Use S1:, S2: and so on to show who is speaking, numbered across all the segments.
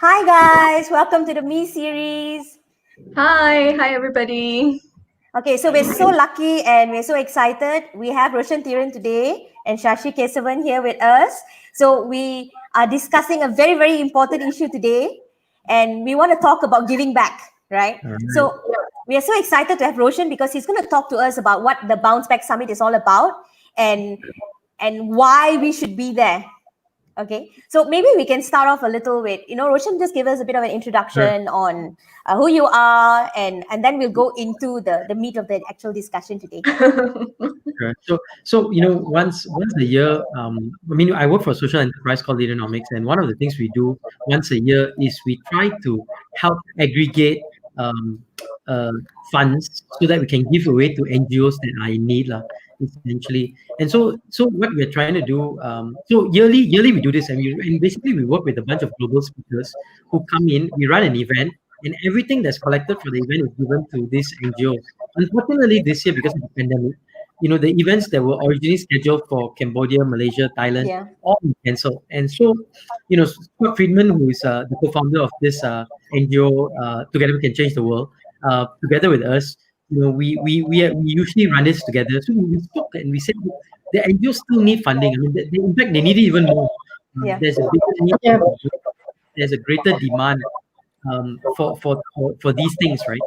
S1: Hi guys, welcome to the Me series.
S2: Hi everybody.
S1: Okay, so we're so lucky and we're so excited. We have Roshan Thiran today and Shashi Kesavan here with us. So we are discussing a very, very important issue today, and we want to talk about giving back, right? So we are so excited to have Roshan because he's going to talk to us about what the Bounce Back Summit is all about and why we should be there. Okay, so maybe we can start off a little with, Roshan, just give us a bit of an introduction on who you are, and then we'll go into the meat of the actual discussion today.
S3: Sure. So once a year, I work for a social enterprise called Leaderonomics, and one of the things we do once a year is we try to help aggregate funds so that we can give away to NGOs that are in need, essentially. And so what we're trying to do, so yearly we do this, and basically we work with a bunch of global speakers who come in. We run an event, and everything that's collected for the event is given to these NGOs. Unfortunately, this year, because of the pandemic, the events that were originally scheduled for Cambodia, Malaysia, Thailand, all been cancelled. And so, Scott Friedman, who is the co-founder of this NGO, Together We Can Change the World, together with us, we usually run this together. So we spoke and we said the NGOs still need funding. In fact, they need it even more. There's a bigger need. There's a greater demand for these things, right?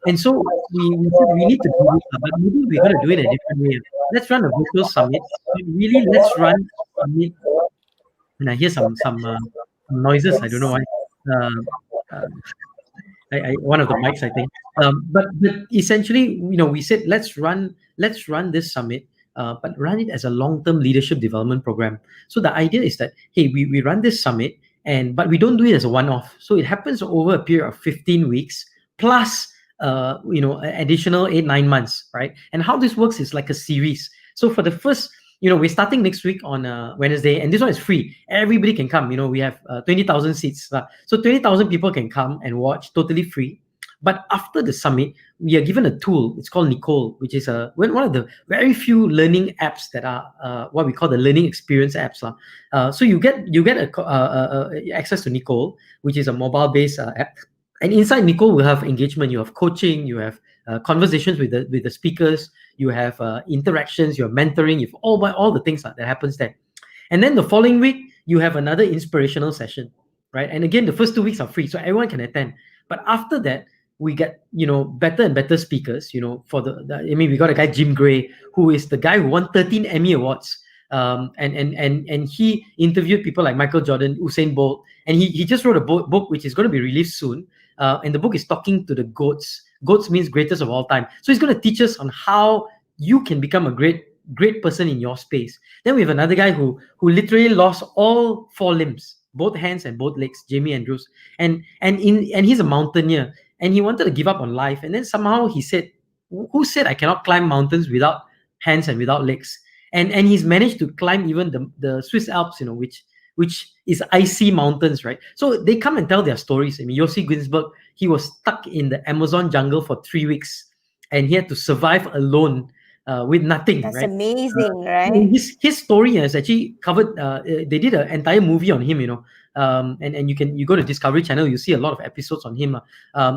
S3: And so we need to do this, but maybe we're going to do it a different way. Let's run a virtual summit. Really, let's run a summit. And I hear some noises. I don't know why. One of the mics, I think. But essentially, we said let's run this summit, but run it as a long-term leadership development program. So the idea is that, hey, we run this summit, but we don't do it as a one-off. So it happens over a period of 15 weeks plus additional 8-9 months, right? And how this works is like a series. So for the first, we're starting next week on Wednesday, and this one is free. Everybody can come. We have 20,000 seats. So 20,000 people can come and watch, totally free. But after the summit, we are given a tool. It's called Nicole, which is one of the very few learning apps that are what we call the learning experience apps. So you get access to Nicole, which is a mobile-based app. And inside Nicole, we have engagement. You have coaching. You have conversations with the speakers. You have interactions. You have mentoring. You have all the things that happens there. And then the following week, you have another inspirational session, right? And again, the first 2 weeks are free, so everyone can attend. But after that, we get better and better speakers. We got a guy, Jim Gray, who is the guy who won 13 Emmy Awards. And he interviewed people like Michael Jordan, Usain Bolt, and he just wrote a book which is going to be released soon. And the book is talking to the GOATs. GOATs means greatest of all time. So he's going to teach us on how you can become a great person in your space. Then we have another guy who literally lost all 4 limbs, both hands and both legs, Jamie Andrews, and he's a mountaineer, and he wanted to give up on life. And then somehow he said, "Who said I cannot climb mountains without hands and without legs?" And he's managed to climb even the Swiss Alps, which is icy mountains, right? So they come and tell their stories. Yossi Ginsberg, he was stuck in the Amazon jungle for 3 weeks, and he had to survive alone with nothing.
S1: That's
S3: right?
S1: amazing, right?
S3: His story is actually covered. They did an entire movie on him, and you go to Discovery Channel, you see a lot of episodes on him.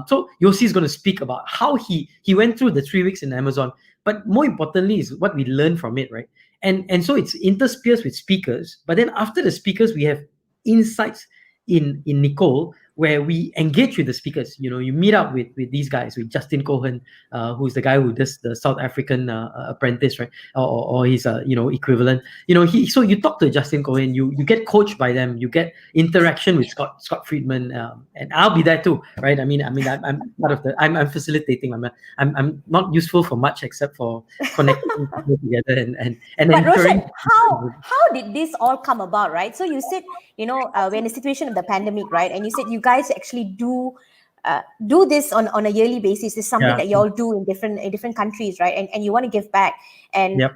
S3: So Yossi is going to speak about how he went through the 3 weeks in the Amazon. But more importantly is what we learn from it, right? And so it's interspersed with speakers. But then after the speakers, we have insights in Nicole, where we engage with the speakers. You meet up with these guys, with Justin Cohen, who's the guy who does the South African Apprentice, right? Or his equivalent. So you talk to Justin Cohen, you get coached by them, you get interaction with Scott Friedman, and I'll be there too, right? I'm part of I'm facilitating. I'm not useful for much except for connecting people together and
S1: But Roshan, how did this all come about, right? So you said, we're in a situation of the pandemic, right? And you said you guys actually do this on a yearly basis. It's something that you all do in different countries, right? And you want to give back.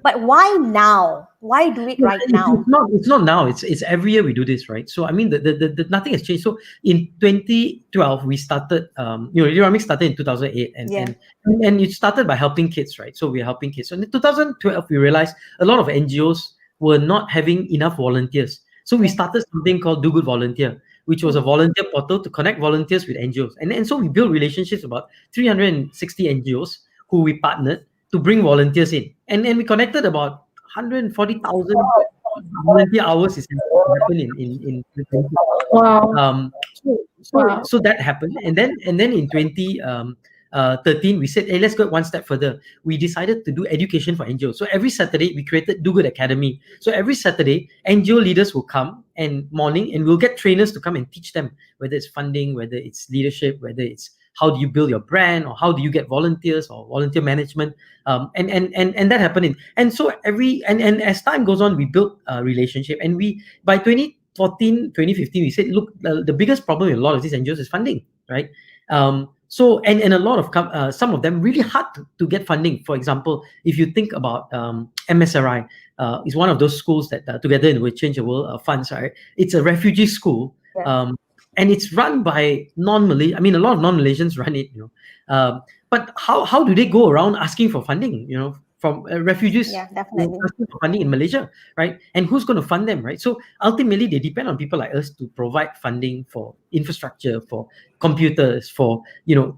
S1: But why now? Why do it right now?
S3: It's not now. It's every year we do this, right? So the nothing has changed. So in 2012 we started. Leaderonomics started in 2008, and it started by helping kids, right? So we're helping kids. So in 2012 we realized a lot of NGOs were not having enough volunteers. So we started something called Do Good Volunteer, which was a volunteer portal to connect volunteers with NGOs. And so we built relationships with about 360 NGOs who we partnered to bring volunteers in. And we connected about 140,000 volunteer hours is happen in
S2: Wow.
S3: so that happened, and then in 2013 we said, hey, let's go one step further. We decided to do education for NGOs. So every Saturday we created Do Good Academy. So every Saturday NGO leaders will come and morning, and we'll get trainers to come and teach them, whether it's funding, whether it's leadership, whether it's how do you build your brand, or how do you get volunteers or volunteer management, and that happened. And so and as time goes on, we built a relationship, and we by 2014, 2015, we said, look, the biggest problem with a lot of these NGOs is funding, right? So and a lot of some of them really hard to get funding. For example, if you think about MSRI, is one of those schools that Together in We Change the World funds, right? It's a refugee school.
S1: Yeah.
S3: And it's run by non-Malay. I mean, a lot of non-Malaysians run it, but how do they go around asking for funding, from refugees?
S1: Yeah, definitely.
S3: Asking for funding in Malaysia, right? And who's going to fund them, right? So ultimately, they depend on people like us to provide funding for infrastructure, for computers, for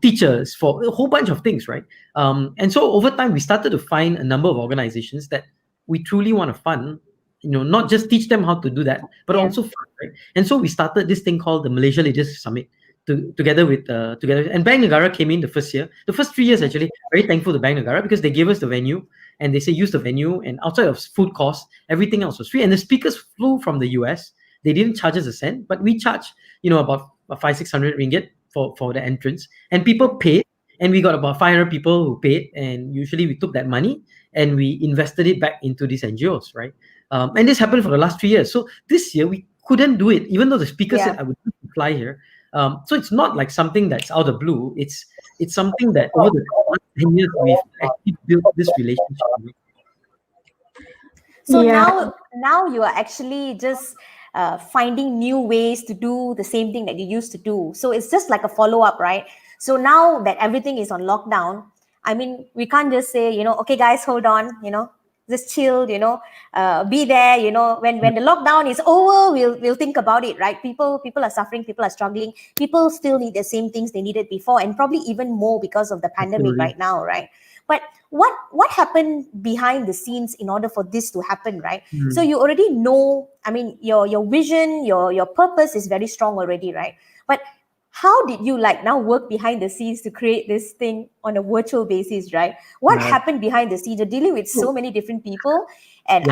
S3: teachers, for a whole bunch of things, right? And so over time, we started to find a number of organizations that we truly want to fund. Not just teach them how to do that, but also fund, right? And so we started this thing called the Malaysia Leaders Summit together and Bank Negara came in the first year. The first 3 years, actually, very thankful to Bank Negara, because they gave us the venue and they say use the venue, and outside of food costs, everything else was free. And the speakers flew from the US. They didn't charge us a cent, but we charged about 500-600 ringgit for the entrance, and people paid. And we got about 500 people who paid, and usually we took that money and we invested it back into these NGOs, right? And this happened for the last 3 years. So this year we couldn't do it, even though the speaker said I would fly here. So it's not like something that's out of blue. It's something that over the last 10 years we've actually built this relationship.
S1: So now you are actually just finding new ways to do the same thing that you used to do. So it's just like a follow-up, right? So now that everything is on lockdown, I mean, we can't just say, okay, guys, hold on, just chill, be there, when the lockdown is over, we'll think about it, right? People are suffering, people are struggling, people still need the same things they needed before, and probably even more because of the pandemic right now, right? But what happened behind the scenes in order for this to happen, right? So you already know, I mean, your vision, your purpose is very strong already, right? But how did you now work behind the scenes to create this thing on a virtual basis, right? What happened behind the scenes? You're dealing with so many different people, and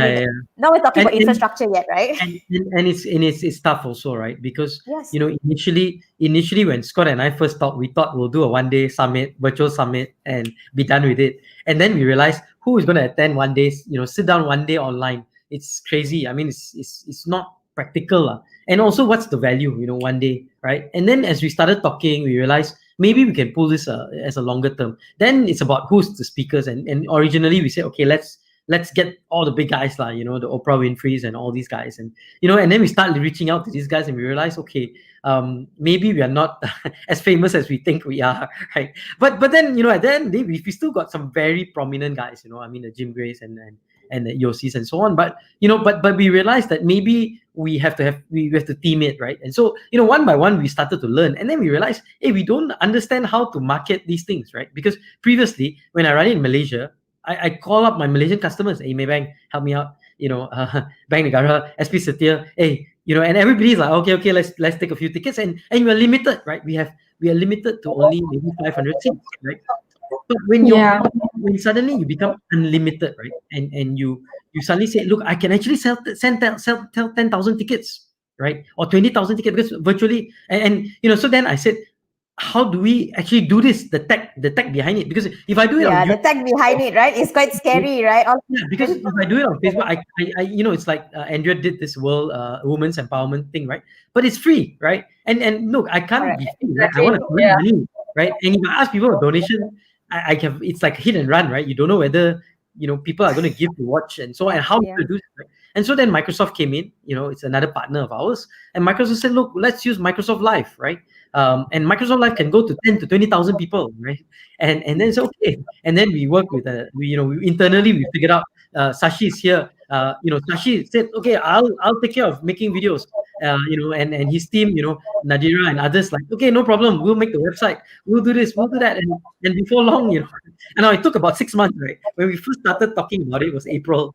S1: now we're talking about infrastructure yet, right?
S3: And it's tough also, right? Because initially when Scott and I first talked, we thought we'll do a one-day summit, virtual summit, and be done with it. And then we realized who is going to attend one day, sit down one day online. It's crazy. I mean, it's not practical. And also, what's the value, one day, right? And then as we started talking, we realized maybe we can pull this as a longer term. Then it's about who's the speakers. And originally we said, okay, let's get all the big guys, the Oprah Winfrey's and all these guys. And, and then we started reaching out to these guys and we realized, okay, maybe we are not as famous as we think we are, right? But then, at the end, we still got some very prominent guys, I mean, the Jim Grace and the Yosis and so on. But, but we realized that maybe we have to team it, right? And so, one by one, we started to learn. And then we realized, hey, we don't understand how to market these things, right? Because previously, when I run it in Malaysia, I call up my Malaysian customers, hey, Maybank, help me out, Bank Negara, SP Setia, hey, and everybody's like, okay, let's take a few tickets, and we're limited, right? We are limited to only maybe 500 seats, right? But when suddenly you become unlimited, right? And you suddenly say, look, I can actually sell 10,000 tickets, right? Or 20,000 tickets, because virtually, and so then I said, how do we actually do this? The tech behind it, because if I do it on
S1: the tech behind it, right? It's quite scary, right?
S3: Because if I do it on Facebook, I it's like Andrea did this World Women's Empowerment thing, right? But it's free, right? And look, I can't be free, right? I want to collect money, right? And if I ask people for donation, I can. It's like hit and run, right? You don't know whether people are going to give to watch and so on, and how to do it, right? And so then Microsoft came in. It's another partner of ours, and Microsoft said, look, let's use Microsoft Live, right? And Microsoft Live can go to 10 to 20,000 people, right? And then it's okay. And then we work with we internally we figured out Sashi is here. Sashi said, okay, I'll take care of making videos. and his team, Nadira and others, like, okay, no problem, we'll make the website, we'll do this, we'll do that, and before long, and it took about 6 months, right? When we first started talking about it, was April.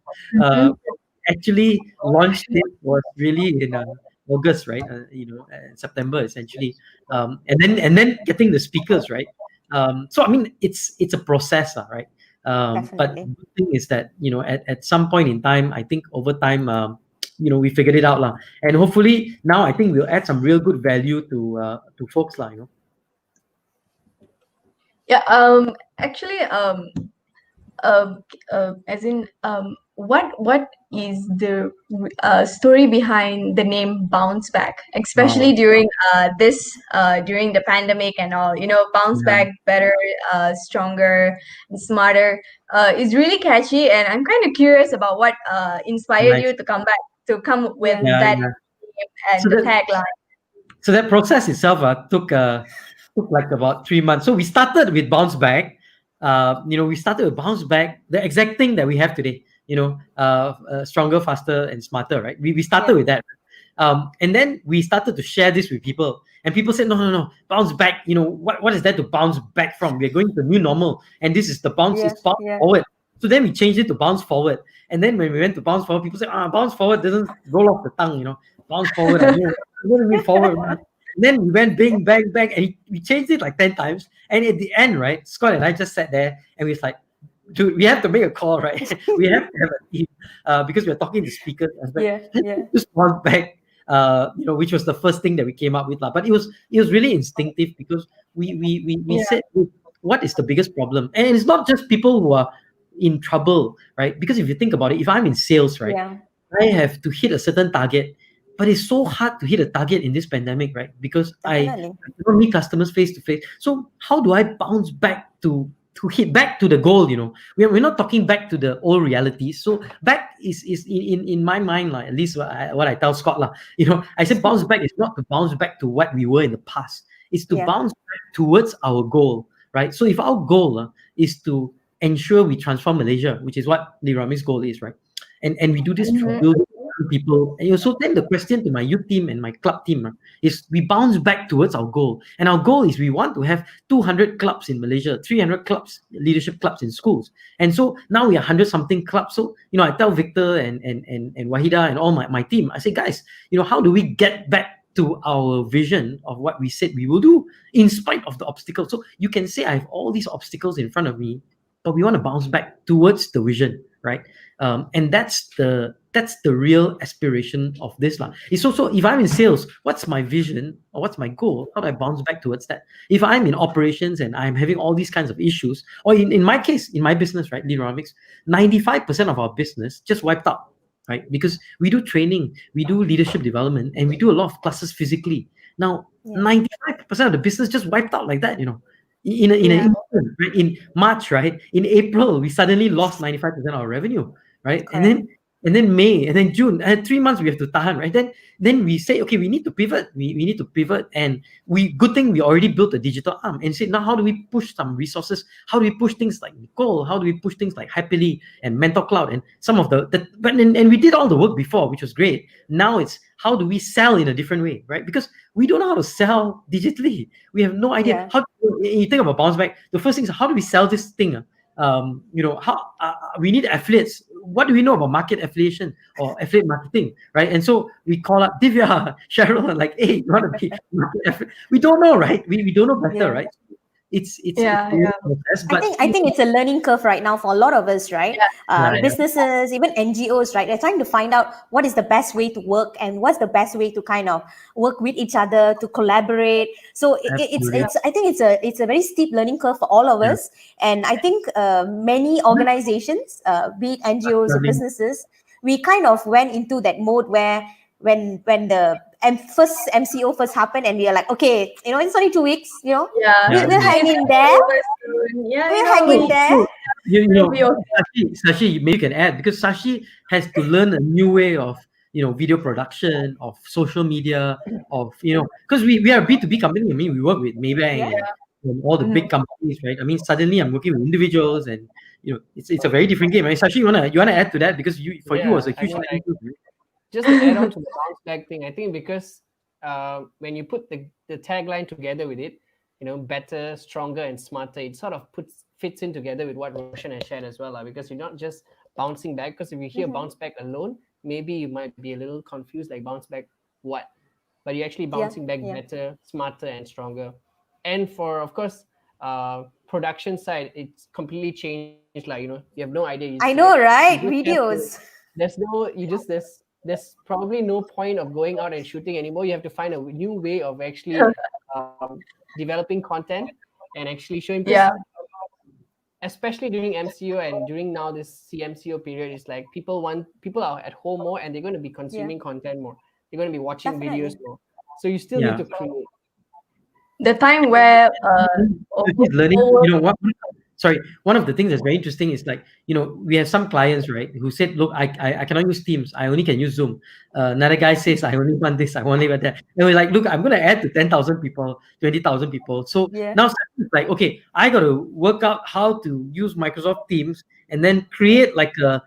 S3: Actually launched it was really in August, right? September essentially, and then getting the speakers, right? So I mean, it's a process, right? But
S1: Definitely.
S3: the good thing is that at some point in time, I think over time, we figured it out, lah. And hopefully now I think we'll add some real good value to folks, lah.
S2: Yeah. Actually, as in, what is the story behind the name Bounce Back, especially during during the pandemic and all? Bounce
S3: Yeah,
S2: Back better, stronger, and smarter. Is really catchy, and I'm kind of curious about what inspired
S3: nice.
S2: you to come up with
S1: Yeah.
S3: Yeah,
S2: that
S3: yeah.
S2: name
S3: So
S2: and the
S3: that
S2: tagline.
S3: so that process itself took like about 3 months. So we started with Bounce Back. We started with Bounce Back, the exact thing that we have today. Stronger, faster, and smarter. Right? We started
S1: Yeah.
S3: with that. And then we started to share this with people, and people said, no, bounce back. What is that to bounce back from? We're going to new normal, and this is the bounce.
S1: Yeah.
S3: It's bounce
S1: Yeah.
S3: forward. So then we changed it to bounce forward. And then when we went to bounce forward, people said, bounce forward doesn't roll off the tongue. Bounce forward. I don't mean forward. And then we went bang, bang, bang, and we changed it like 10 times. And at the end, right, Scott and I just sat there and we was like, dude, we have to make a call, right? We have to have a team because we're talking to speakers.
S1: Yeah.
S3: Just one back, which was the first thing that we came up with. But it was really instinctive because we said, what is the biggest problem? And it's not just people who are in trouble, right? Because if you think about it, if I'm in sales, right,
S1: Yeah.
S3: I have to hit a certain target, but it's so hard to hit a target in this pandemic, right? Because I
S1: Definitely.
S3: don't meet customers face to face. So how do I bounce back to hit back to the goal? We're not talking back to the old reality. So back is in my mind, like, at least what I tell Scott, lah. I said bounce back is not to bounce back to what we were in the past. It's to
S1: Yeah.
S3: bounce back towards our goal, right? So if our goal is to ensure we transform Malaysia, which is what Leaderonomics' goal is, right? And we do this through building people. And so then the question to my youth team and my club team is we bounce back towards our goal. And our goal is we want to have 200 clubs in Malaysia, 300 clubs, leadership clubs in schools. And so now we are 100 something clubs. So, I tell Victor and Wahida and all my team, I say, guys, how do we get back to our vision of what we said we will do in spite of the obstacles? So you can say I have all these obstacles in front of me, but we want to bounce back towards the vision, right? And that's the real aspiration of this. It's also, if I'm in sales, what's my vision or what's my goal? How do I bounce back towards that? If I'm in operations and I'm having all these kinds of issues, or in my case, in my business, right, Leaderonomics, 95% of our business just wiped out, right? Because we do training, we do leadership development, and we do a lot of classes physically. Now, 95% of the business just wiped out like that, in an instant, right? In March, right? In April, we suddenly lost 95% of our revenue, right?
S1: Correct.
S3: And then May, and then June, and 3 months we have to tahan, right? Then we say, okay, we need to pivot. We need to pivot, and good thing we already built a digital arm, and say, now how do we push some resources? How do we push things like Nicole? How do we push things like Happily and Mentor Cloud and some of and we did all the work before, which was great. Now it's how do we sell in a different way, right? Because we don't know how to sell digitally. We have no idea.
S1: Yeah.
S3: You think about bounce back. The first thing is, how do we sell this thing? How we need affiliates. What do we know about market affiliation or affiliate marketing, right? And so we call up Divya, Cheryl, like, hey, you want to be market affiliate? We don't know, right? We don't know better, right? It's process, but
S1: I think it's a learning curve right now for a lot of us, right? Businesses, even NGOs, right? They're trying to find out what is the best way to work and what's the best way to kind of work with each other, to collaborate. So it's I think it's a very steep learning curve for all of us. And I think many organizations, be it NGOs or businesses, we kind of went into that mode where when the first MCO first happened, and we are like, okay, it's only 2 weeks, we'll hang in there. We'll hang in there.
S3: Sashi, maybe you can add, because Sashi has to learn a new way of video production, of social media, of because we are a B2B company. I mean, we work with Maybank and all the big companies, right? I mean, suddenly I'm working with individuals, and it's a very different game. I mean, Sashi, you wanna add to that, because for you was a huge learning curve, right?
S4: just to add on to the bounce back thing, I think because when you put the tagline together with it, better, stronger, and smarter, it sort of fits in together with what Roshan has shared as well, because you're not just bouncing back. Because if you hear bounce back alone, maybe you might be a little confused, like bounce back what? But you're actually bouncing back better, smarter, and stronger. And for, of course, production side, it's completely changed. Like, you have no idea.
S1: I know, right? Videos.
S4: There's probably no point of going out and shooting anymore. You have to find a new way of actually developing content and actually showing. Especially during MCO and during now this CMCO period, it's like people are at home more, and they're going to be consuming content more. They're going to be watching videos more. So you still need to create.
S2: The time where
S3: learning, one of the things that's very interesting is like, we have some clients, right, who said, look, I cannot use Teams, I only can use Zoom. Another guy says, I only want this, I only want that. And we're like, look, I'm going to add to 10,000 people, 20,000 people. So now it's like, okay, I got to work out how to use Microsoft Teams and then create like a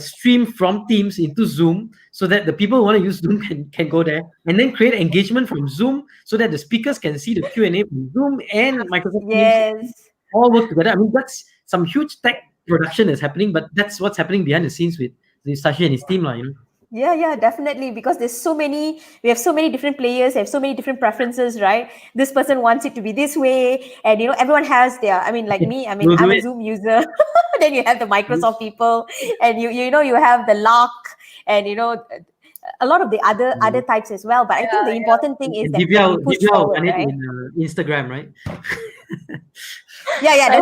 S3: stream from Teams into Zoom, so that the people who want to use Zoom can go there, and then create engagement from Zoom so that the speakers can see the Q&A from Zoom and Microsoft Teams all work together. I mean, that's some huge tech production that's happening, but that's what's happening behind the scenes with Sashi and his team.
S1: Yeah, definitely. Because we have so many different players, have so many different preferences, right? This person wants it to be this way, and everyone has their. I mean, like me. I mean, I'm a Zoom user. Then you have the Microsoft people, and you have the Lark, and a lot of the other types as well. But I think the important thing is that we push forward, right?
S3: In Instagram, right?
S1: Yeah.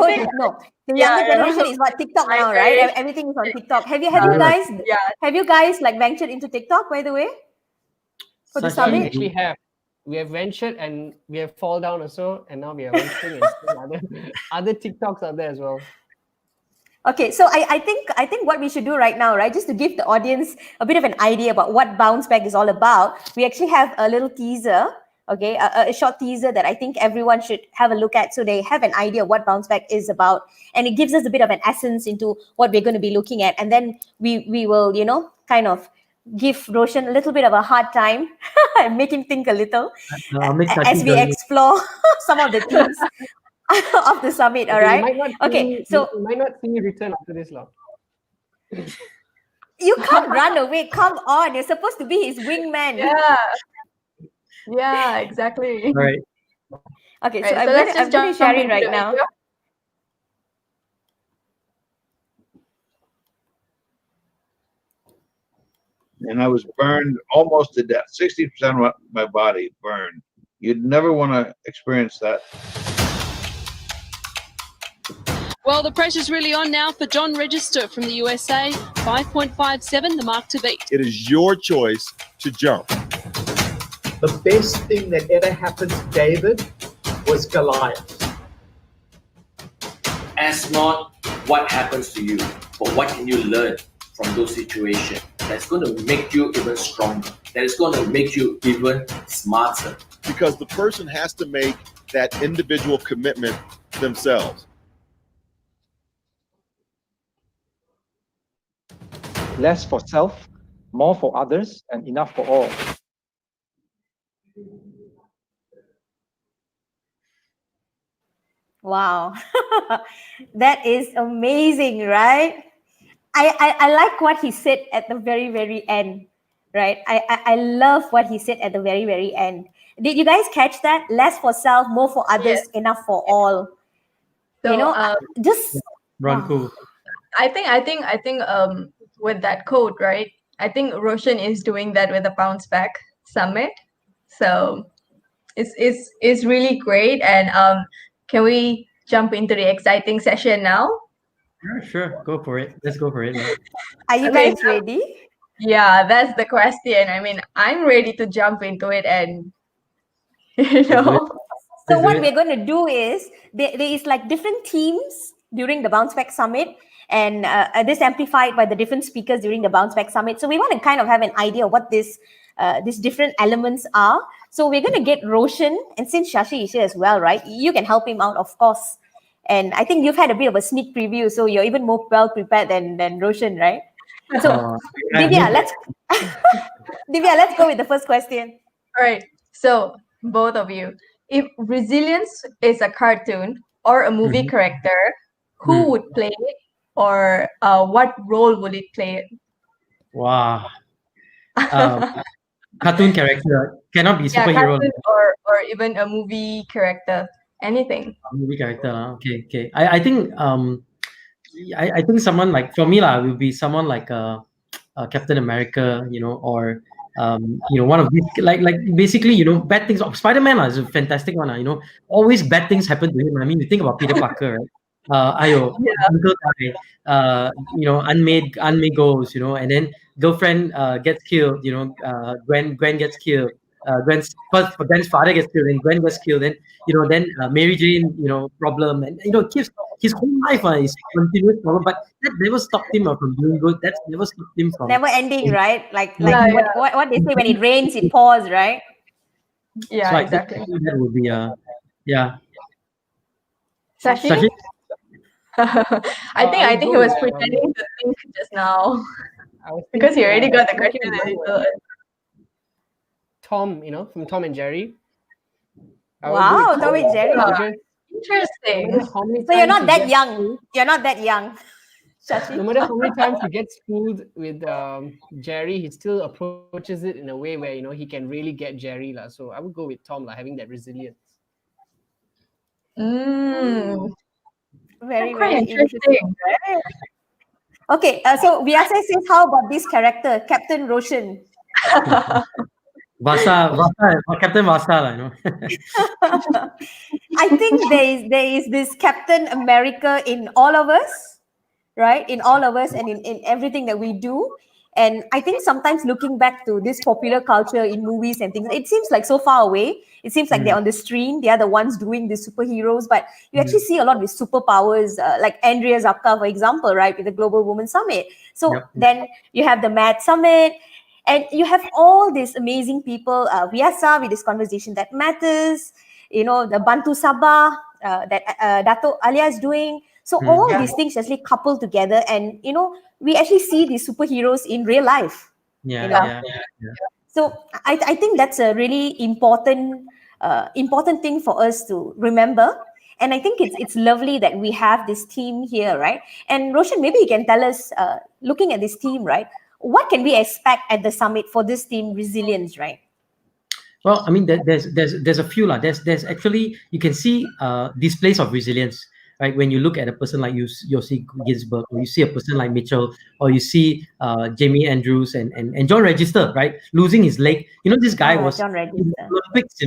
S1: The younger generation is what, TikTok now, right? Everything is on TikTok. Have you guys like ventured into TikTok, by the way, for the summit?
S4: We actually have. We have ventured and we have fall down also, and now we are venturing and other TikToks out there as well.
S1: Okay, so I think what we should do right now, right, just to give the audience a bit of an idea about what Bounce Back is all about, we actually have a little teaser. Okay, a short teaser that I think everyone should have a look at, so they have an idea what Bounce Back is about, and it gives us a bit of an essence into what we're going to be looking at, and then we will kind of give Roshan a little bit of a hard time and make him think a little as we explore some of the themes of the summit. All right.
S4: So you might not see me return after this long.
S1: You can't run away. Come on, you're supposed to be his wingman.
S2: Yeah, exactly.
S3: All right.
S1: Okay, so I'm going to share it right now.
S5: And I was burned almost to death. 60% of my body burned. You'd never want to experience that.
S6: Well, the pressure's really on now for John Register from the USA. 5.57, the mark to beat.
S7: It is your choice to jump.
S8: The best thing that ever happened to David was Goliath.
S9: Ask not what happens to you, but what can you learn from those situations that's going to make you even stronger, that is going to make you even smarter.
S7: Because the person has to make that individual commitment themselves.
S10: Less for self, more for others, and enough for all.
S1: Wow, that is amazing, right? I like what he said at the very, very end, right? I love what he said at the very, very end. Did you guys catch that? Less for self, more for others, enough for all.
S2: So,
S1: just
S3: Ronald Khoo.
S2: I think with that quote, right? I think Roshan is doing that with the Bounce Back Summit. So it's really great. And can we jump into the exciting session now?
S3: Sure. Go for it. Let's go for it.
S1: Are you guys ready?
S2: Yeah, that's the question. I mean, I'm ready to jump into it, and
S1: So what we're going to do is there is like different themes during the Bounce Back Summit, and this amplified by the different speakers during the Bounce Back Summit. So we want to kind of have an idea of what these different elements are. So we're going to get Roshan, and since Shashi is here as well, right? You can help him out, of course. And I think you've had a bit of a sneak preview, so you're even more well prepared than Roshan, right? So, Divya, let's go with the first question.
S2: All right. So, both of you, if resilience is a cartoon or a movie character, who would play it, or what role would it play?
S3: Wow. Cartoon character cannot be
S2: Yeah,
S3: superhero.
S2: cartoon or even a movie character, anything.
S3: Movie character. Okay. I think I think someone like, for me will be someone like Captain America, or one of these, like basically, bad things. Spider-Man is a fantastic one. Always bad things happen to him. I mean, you think about Peter Parker, right? Uncle guy, unmade goals, and then girlfriend gets killed. Gwen gets killed. Gwen's father gets killed, and Gwen gets killed. And then Mary Jane, problem, and keeps his whole life is continuous problem. But that never stopped him from doing good. That's never stopped him from
S1: Never ending, right? Like
S2: Yeah.
S1: what they say, when it rains, it pours, right?
S2: Yeah,
S3: So
S2: exactly.
S3: I think that would be yeah.
S2: Shashi? I think he was pretending to think just now because he already got the question.
S4: Tom, from Tom and Jerry.
S1: Wow, Tom and Jerry.
S4: Because
S2: Interesting.
S1: So you're not that young. You're not that young, Shashi.
S4: No matter how many times he gets fooled with Jerry, he still approaches it in a way where he can really get Jerry So I would go with Tom having that resilience.
S1: Very,
S2: Quite
S1: very
S2: interesting.
S1: Okay, so Vyasa says, how about this character, Captain Roshan?
S3: Captain Vasa,
S1: I think there is this Captain America in all of us, right? In all of us and in everything that we do. And I think sometimes looking back to this popular culture in movies and things, it seems like so far away. It seems like they're on the screen. They are the ones doing the superheroes. But you actually see a lot with superpowers, like Andrea Zapka, for example, right? With the Global Women Summit. So then you have the Mad Summit. And you have all these amazing people, Vyasa, with this conversation that matters, the Bantu Sabah that Dato Alia is doing. So all these things actually couple together, and we actually see these superheroes in real life. So I think that's a really important thing for us to remember. And I think it's lovely that we have this team here, right? And Roshan, maybe you can tell us, looking at this team, right? What can we expect at the summit for this team resilience, right?
S3: Well, I mean, there's a few There's actually, you can see displays of resilience, right? When you look at a person like Yossi Ginsburg, or you see a person like Mitchell, or you see Jamie Andrews and John Register, right? Losing his leg. This guy was
S1: John Register.
S3: in the Olympics,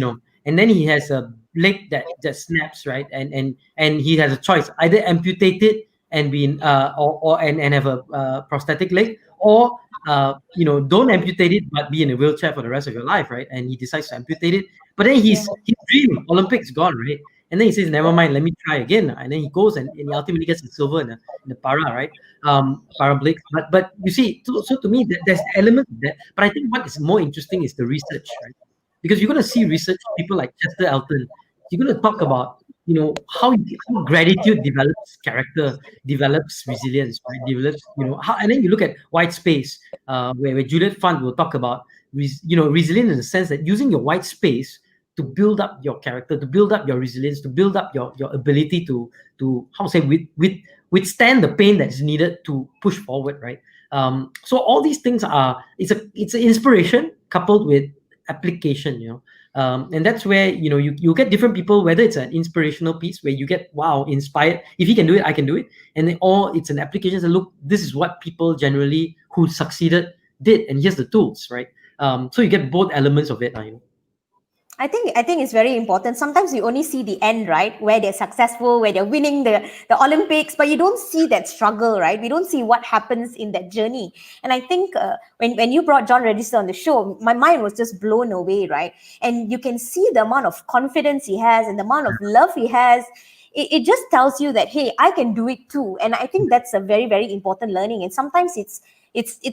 S3: and then he has a leg that snaps, right? And he has a choice: either amputate it and and have a prosthetic leg, or don't amputate it but be in a wheelchair for the rest of your life, right? And he decides to amputate it, but then his dream Olympics gone, right? And then he says, never mind, let me try again. And then he goes and he ultimately gets the silver in the para, right? Parabliks. But you see, so to me, there's elements of that. But I think what is more interesting is the research, right? Because you're going to see research, people like Chester Elton. You're going to talk about, how gratitude develops character, develops resilience, right? Develops, and then you look at white space, where Juliet Fund will talk about, resilience in the sense that using your white space to build up your character, to build up your resilience, to build up your ability to withstand the pain that is needed to push forward, right? So all these things it's an inspiration coupled with application, and that's where you get different people, whether it's an inspirational piece where you get inspired, if he can do it, I can do it, and then, or it's an application that look, this is what people generally who succeeded did, and here's the tools, right? So you get both elements of it.
S1: I think it's very important. Sometimes we only see the end, right? Where they're successful, where they're winning the Olympics, but you don't see that struggle, right? We don't see what happens in that journey. And I think when you brought John Register on the show, my mind was just blown away, right? And you can see the amount of confidence he has and the amount of love he has. It just tells you that, hey, I can do it too. And I think that's a very, very important learning. And sometimes it's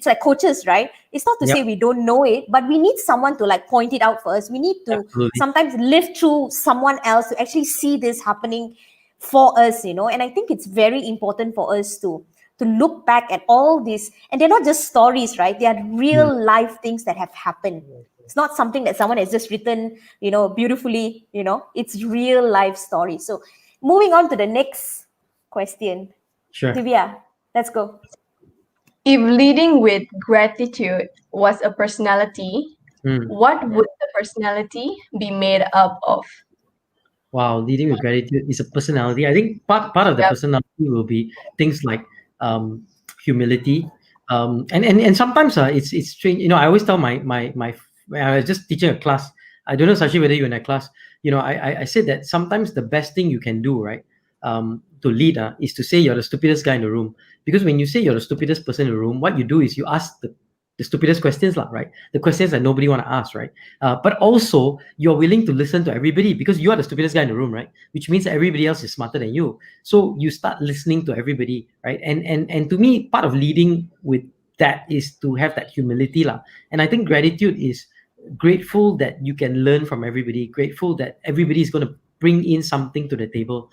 S1: like coaches, right? It's not to say we don't know it, but we need someone to like point it out for us. We need to sometimes live through someone else to actually see this happening for us, And I think it's very important for us to to look back at all this, and they're not just stories, right? They are real life things that have happened. It's not something that someone has just written, beautifully, it's real life stories. So moving on to the next question.
S3: Sure.
S1: Divya, let's go.
S2: If leading with gratitude was a personality, what would the personality be made up of?
S3: Wow, leading with gratitude is a personality. I think part of the personality will be things like humility, and sometimes it's strange. I always tell my when I was just teaching a class. I don't know, Sashi, whether you're in a class. I said that sometimes the best thing you can do, right, to lead, is to say you're the stupidest guy in the room. Because when you say you're the stupidest person in the room, what you do is you ask the stupidest questions, right? The questions that nobody want to ask, right? But also you're willing to listen to everybody because you are the stupidest guy in the room, right? Which means that everybody else is smarter than you. So you start listening to everybody, right? And to me, part of leading with that is to have that humility, lah. And I think gratitude is grateful that you can learn from everybody, grateful that everybody is going to bring in something to the table.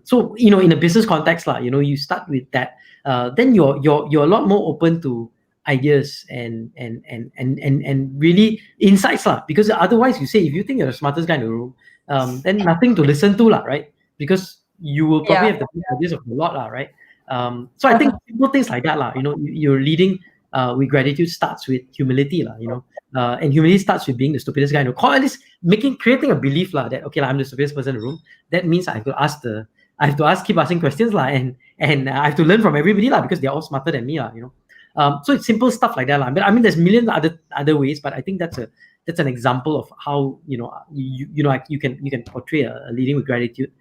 S3: So in a business context, lah, you start with that. Then you're a lot more open to ideas and really insights, lah. Because otherwise, you say, if you think you're the smartest guy in the room, then nothing to listen to, lah, right? Because you will probably have the best ideas of a lot, lah, right? So I think simple things like that, lah. You're leading with gratitude starts with humility, lah. And humility starts with being the stupidest guy. Call this creating a belief, lah, that okay, I'm the stupidest person in the room. That means I have to keep asking questions, lah, and I have to learn from everybody, lah, because they're all smarter than me, lah. So it's simple stuff like that, lah. But I mean, there's millions of other ways, but I think that's an example of how you can portray a leading with gratitude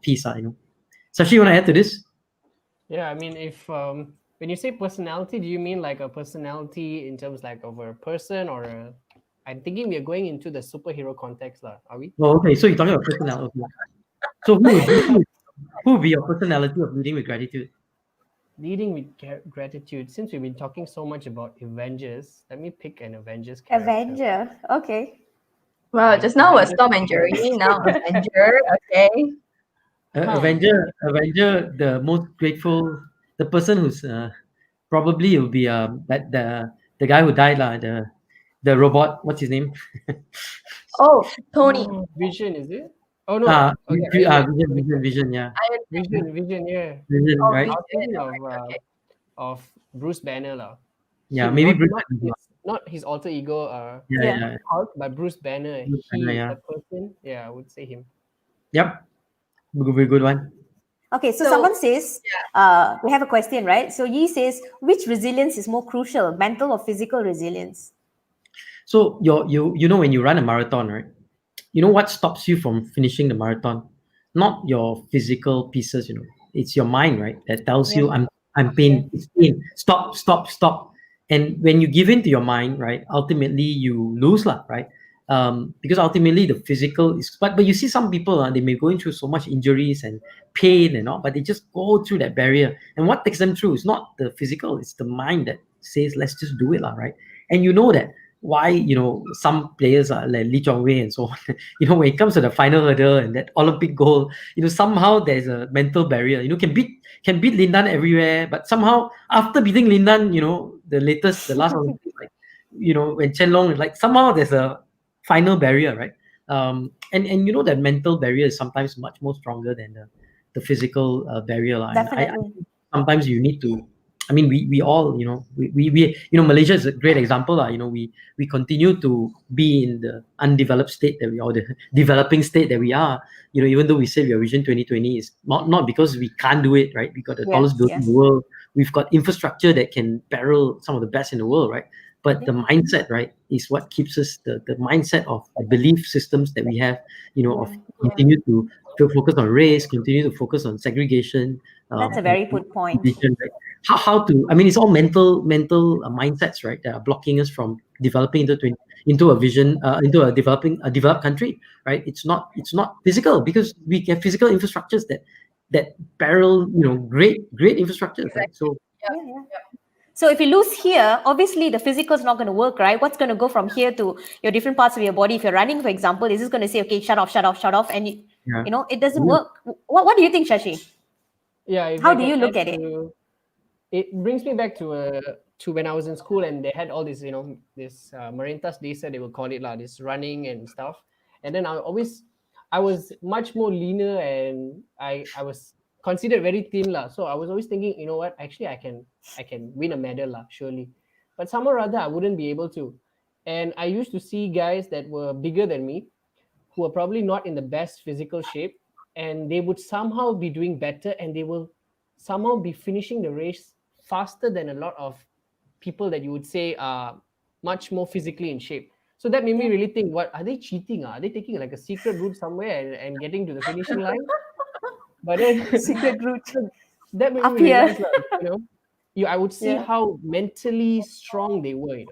S3: piece, Sashi, you want to add to this?
S4: Yeah, I mean, if when you say personality, do you mean like a personality in terms like of a person or I'm thinking we are going into the superhero context, lah. Are we?
S3: Oh, okay. So you're talking about personality. So who would be your personality of leading with gratitude?
S4: Leading with gratitude. Since we've been talking so much about Avengers, let me pick an Avengers character.
S1: Avenger. Okay.
S2: Well, just now was Tom and Jerry, now Avenger. Okay.
S3: Avenger, the most grateful, the person who's probably will be that the guy who died, the robot. What's his name?
S2: Oh, Tony.
S4: Vision, is it? Oh no.
S3: Vision, yeah.
S4: Vision, yeah.
S3: Vision, right?
S4: I was thinking of Bruce Banner, lah.
S3: Yeah,
S4: So
S3: maybe
S4: not his alter ego,
S3: yeah.
S4: Hulk, but Bruce Banner.
S3: Bruce Banner, yeah.
S4: The person. Yeah, I would say him.
S3: Yep. Very good one.
S1: Okay, so someone says, we have a question, right? So Yi says, which resilience is more crucial, mental or physical resilience?
S3: So when you run a marathon, right? What stops you from finishing the marathon? Not your physical pieces, it's your mind, right? That tells you I'm pain, it's pain. Stop. And when you give in to your mind, right, ultimately you lose, right? Because ultimately the physical is, but you see some people, they may be going through so much injuries and pain and all, but they just go through that barrier. And what takes them through is not the physical, it's the mind that says, let's just do it, right? And that why some players are like Lee Chong-wei and so on. When it comes to the final hurdle and that Olympic goal, somehow there's a mental barrier. Can beat Lin Dan everywhere, but somehow after beating Lin Dan, the last Olympics, like when Chen Long, like somehow there's a final barrier, right? And that mental barrier is sometimes much more stronger than the physical barrier.
S1: Definitely.
S3: Sometimes you need to. I mean, we all, we Malaysia is a great example. We continue to be in the undeveloped state that we are, the developing state that we are. Even though we say we are Vision 2020, is not because we can't do it, right? We got the tallest building in the world. We've got infrastructure that can parallel some of the best in the world, right? But the mindset, right, is what keeps us, the mindset of the belief systems that we have, of continue to focus on race, continue to focus on segregation.
S1: That's a very good point.
S3: Right? How to, I mean, it's all mental mindsets, right, that are blocking us from developing into a vision, into a developed country, right? It's not physical, because we have physical infrastructures that parallel, great infrastructures, right? So
S1: So if you lose here, obviously the physical is not going to work, right? What's going to go from here to your different parts of your body? If you're running, for example, is this going to say, okay, shut off, and it doesn't work. What do you think, Shashi?
S4: Yeah.
S1: How do you look at it?
S4: it brings me back to when I was in school and they had all this, this Marintas Desa, they will call it lah, this running and stuff. And then I was much more leaner and I was considered very thin lah. So I was always thinking, you know what, actually I can win a medal lah, surely. But somehow or other I wouldn't be able to. And I used to see guys that were bigger than me, who are probably not in the best physical shape, and they would somehow be doing better and they will somehow be finishing the race faster than a lot of people that you would say are much more physically in shape. So that made me really think, what are they cheating? Are they taking like a secret route somewhere and getting to the finishing line? But then
S1: Secret route.
S4: that made
S1: Up
S4: me
S1: here.
S4: realize, I would see how mentally strong they were,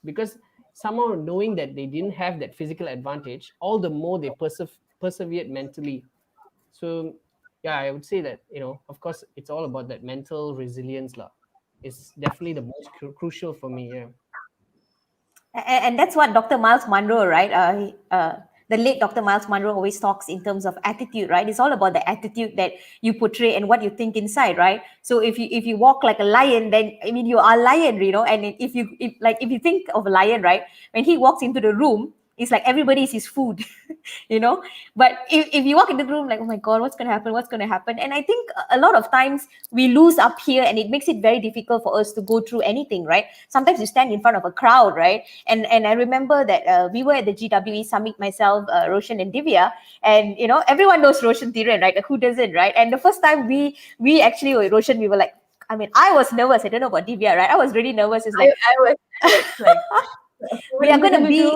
S4: because somehow knowing that they didn't have that physical advantage, all the more they persevered mentally. So yeah, I would say that, of course, it's all about that mental resilience lah. It's definitely the most crucial for me. Yeah.
S1: And that's what Dr. Miles Monroe, right? The late Dr. Miles Monroe always talks in terms of attitude, right? It's all about the attitude that you portray and what you think inside, right? So if you walk like a lion, then you are a lion, And if you think of a lion, right, when he walks into the room, it's like everybody is his food, But if you walk into the room like, oh my God, what's going to happen? What's going to happen? And I think a lot of times we lose up here and it makes it very difficult for us to go through anything, right? Sometimes you stand in front of a crowd, right? And I remember that we were at the GWE Summit, myself, Roshan and Divya, and, everyone knows Roshan Thiran, right? Who doesn't, right? And the first time we actually, with Roshan, we were like, I was nervous. I don't know about Divya, right? I was really nervous. It's like,
S2: I was like,
S1: we are going to be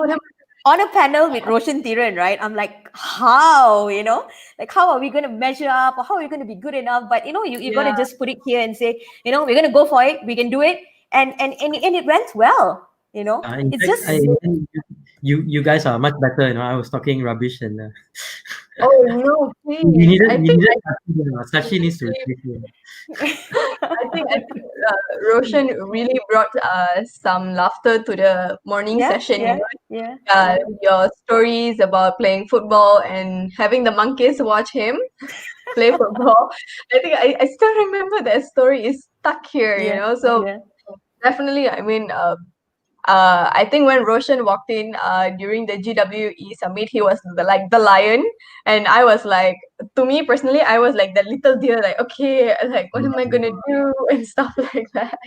S1: on a panel with Roshan Thiran, right? I'm like, how, like, how are we going to measure up, or how are we going to be good enough? But, you got to just put it here and say, we're going to go for it. We can do it. And it went well,
S3: In
S1: it's
S3: fact,
S1: just...
S3: you guys are much better. I was talking rubbish and
S2: oh no, please.
S3: Sashi needs to replace you.
S2: I think Roshan really brought some laughter to the morning session. Your stories about playing football and having the monkeys watch him play football. I think I still remember that story is stuck here, So definitely, I think when Roshan walked in during the GWE summit, he was the lion, and I was like, to me personally, I was like the little deer, like, okay, like, what am I gonna do and stuff like that.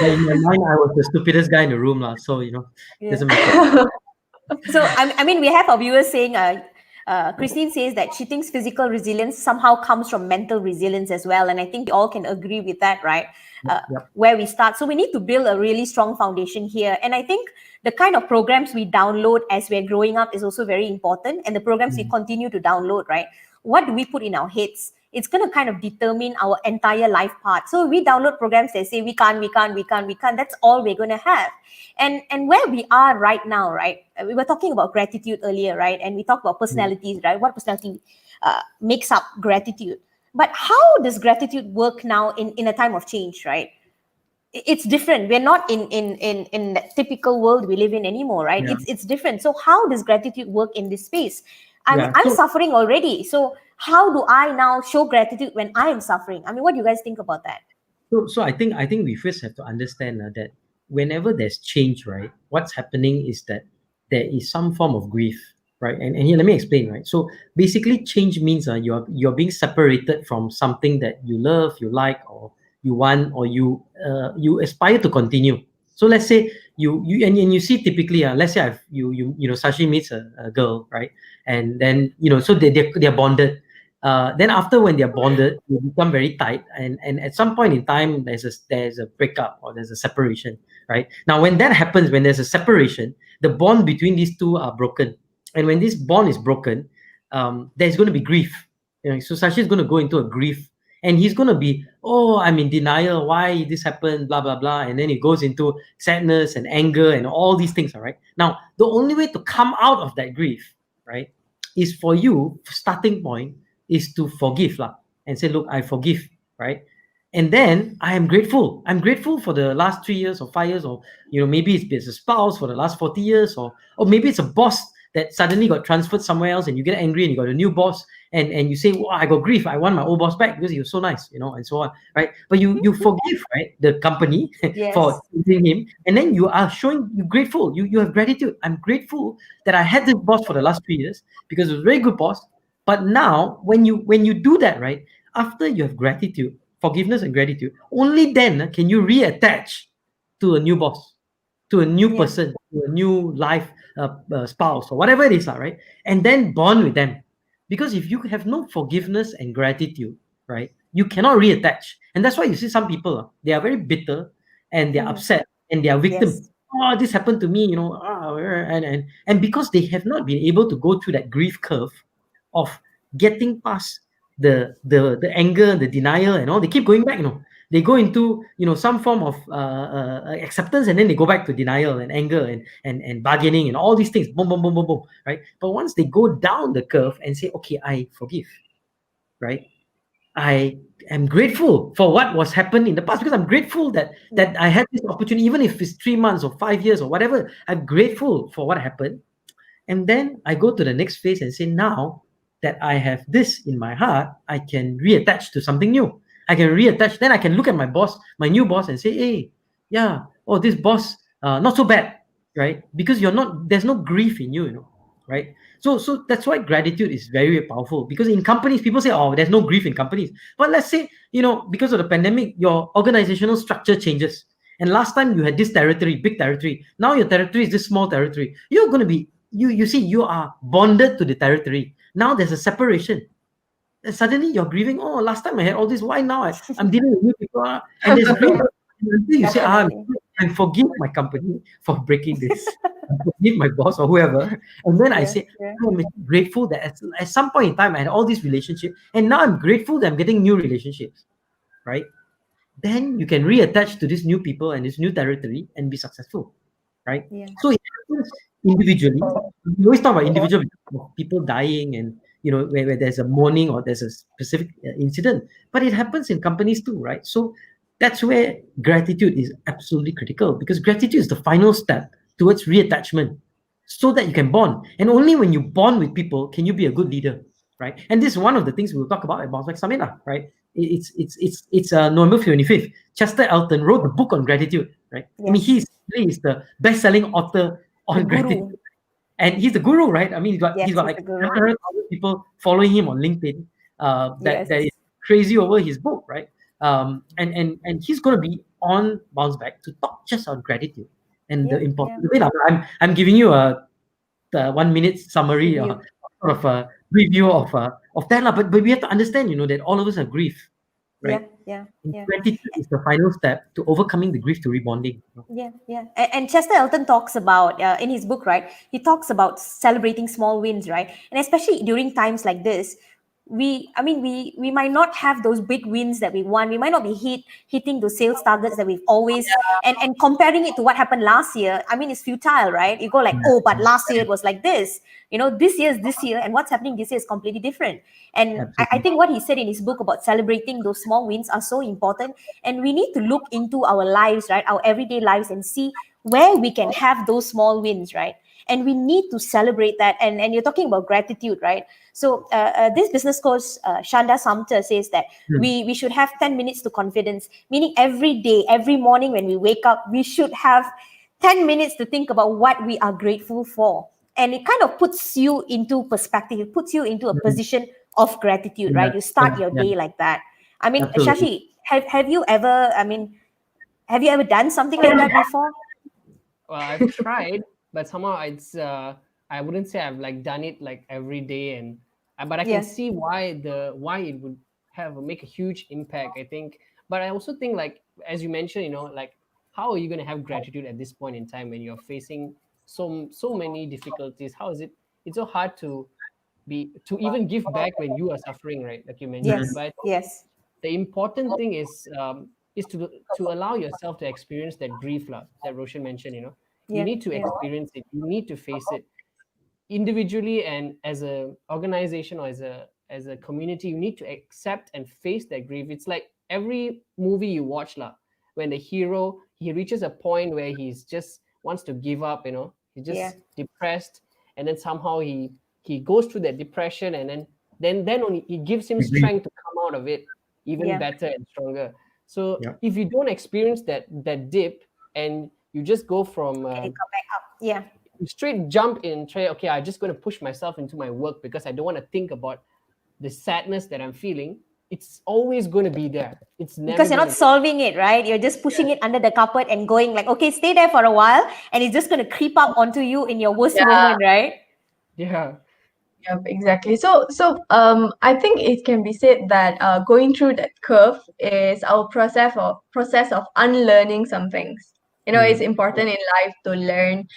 S3: In my mind, I was the stupidest guy in the room, so doesn't matter.
S1: So we have our viewers saying, Christine says that she thinks physical resilience somehow comes from mental resilience as well, and I think we all can agree with that, right? Where we start. So we need to build a really strong foundation here, and I think the kind of programs we download as we're growing up is also very important, and the programs we continue to download, right? What do we put in our heads? It's going to kind of determine our entire life path. So we download programs that say we can't. That's all we're going to have. And where we are right now, right? We were talking about gratitude earlier, right? And we talked about personalities, right? What personality makes up gratitude? But how does gratitude work now in a time of change, right? It's different. We're not in the typical world we live in anymore, right? It's different. So how does gratitude work in this space? I'm suffering already. So how do I now show gratitude when I am suffering? What do you guys think about that?
S3: So I think we first have to understand that whenever there's change, right, what's happening is that there is some form of grief, right? And here, let me explain, right? So basically, change means you're being separated from something that you love, you like, or you want, or you aspire to continue. So let's say you see typically, let's say Sashi meets a girl, right? And then so they're bonded. Then after, when they're bonded, they become very tight, and at some point in time there's a breakup or there's a separation, right? Now when that happens, when there's a separation, the bond between these two are broken, and when this bond is broken, there's going to be grief. So Sashi is going to go into a grief, and he's going to be, oh, I'm in denial, why this happened, blah blah blah, and then he goes into sadness and anger and all these things. All right, now the only way to come out of that grief, right, is for you, starting point is to forgive and say, look, I forgive, right? And then I am grateful. I'm grateful for the last 3 years or 5 years, or maybe it's a spouse for the last 40 years, or maybe it's a boss that suddenly got transferred somewhere else, and you get angry and you got a new boss, and you say, "Wow, I got grief. I want my old boss back because he was so nice," and so on, right? But you forgive, right, the company for using him, and then you are showing you grateful. You have gratitude. I'm grateful that I had this boss for the last 3 years because it was a very good boss. But now, when you do that, right, after you have gratitude, forgiveness and gratitude, only then can you reattach to a new boss, to a new person, to a new life spouse or whatever it is, right? And then bond with them. Because if you have no forgiveness and gratitude, right, you cannot reattach. And that's why you see some people, they are very bitter and they're upset and they are victim.
S1: Yes.
S3: Oh, this happened to me, and because they have not been able to go through that grief curve of getting past the anger, the denial, and all, they keep going back. They go into some form of acceptance, and then they go back to denial and anger and bargaining and all these things. Boom, boom, boom, boom, boom. Right? But once they go down the curve and say, "Okay, I forgive," right? I am grateful for what was happened in the past because I'm grateful that I had this opportunity, even if it's 3 months or 5 years or whatever. I'm grateful for what happened. And then I go to the next phase and say, now that I have this in my heart, I can reattach to something new. I can reattach. Then I can look at my boss, my new boss, and say, "Hey, yeah, oh, this boss, not so bad," right? Because there's no grief in you, right? So that's why gratitude is very, very powerful. Because in companies, people say, "Oh, there's no grief in companies." But let's say, because of the pandemic, your organizational structure changes. And last time you had this territory, big territory. Now your territory is this small territory. You're going to be, you see, you are bonded to the territory. Now there's a separation. And suddenly you're grieving. "Oh, last time I had all this. Why now I'm dealing with new people?" And there's grief. Until you say, I forgive my company for breaking this. I forgive my boss or whoever. And then I say, I'm grateful that at some point in time I had all these relationships. And now I'm grateful that I'm getting new relationships. Right? Then you can reattach to these new people and this new territory and be successful. Right?
S1: Yeah.
S3: So it happens individually. We always talk about individual people dying and where there's a mourning or there's a specific incident, but it happens in companies too, right? So that's where gratitude is absolutely critical, because gratitude is the final step towards reattachment so that you can bond. And only when you bond with people can you be a good leader, right? And this is one of the things we'll talk about at Bounce Back Summit, right? It's November 25th. Chester Elton wrote the book on gratitude, right?
S1: Yes.
S3: I mean, he's the best-selling author on gratitude. And he's the guru, right? I mean, he's got like 100,000 people following him on LinkedIn. That is crazy over his book, right? And he's going to be on Bounce Back to talk just on gratitude and the importance of it. I'm giving you a 1 minute summary, sort of a review of that, but we have to understand, that all of us have grief, right?
S1: Yeah.
S3: Gratitude is the final step to overcoming the grief to rebonding.
S1: Yeah. And Chester Elton talks about in his book, right? He talks about celebrating small wins, right? And especially during times like this, we might not have those big wins that we want. We might not be hitting those sales targets that we've always and comparing it to what happened last year. I mean, it's futile, right? You go like, "Oh, but last year it was like this. This year is this year, and what's happening this year is completely different." And I think what he said in his book about celebrating those small wins are so important. And we need to look into our lives, right? Our everyday lives, and see where we can have those small wins, right? And we need to celebrate that. And you're talking about gratitude, right? So this business coach, Shanda Sumter, says that we should have 10 minutes to confidence, meaning every day, every morning when we wake up, we should have 10 minutes to think about what we are grateful for. And it kind of puts you into perspective. It puts you into a position of gratitude, right? You start your day like that. I mean,
S3: Absolutely.
S1: Shashi, have you ever done something like that before?
S4: Well, I've tried, but somehow it's I wouldn't say I've like done it like every day, but I can see why it would make a huge impact, I think. But I also think, like as you mentioned, like how are you going to have gratitude at this point in time when you're facing so many difficulties? How is it? It's so hard to even give back when you are suffering, right? Like you mentioned. But the important thing is to allow yourself to experience that grief, that Roshan mentioned. You need to experience it. You need to face it individually, and as a organization or as a community. You need to accept and face that grief. It's like every movie you watch, when the hero, he reaches a point where he's just wants to give up. He's just depressed, and then somehow he goes through that depression, and then only it gives him strength to come out of it even better and stronger. So if you don't experience that dip, and you just go from
S1: Come back up. Yeah.
S4: straight jump in, try, okay, I'm just going to push myself into my work because I don't want to think about the sadness that I'm feeling. It's always going to be there. It's never
S1: because you're not solving it, right? You're just pushing it under the carpet and going like, okay, stay there for a while, and it's just going to creep up onto you in your worst moment, right?
S4: Yeah.
S2: Yeah, exactly. So I think it can be said that going through that curve is our process of unlearning some things. You know, it's important in life to learn,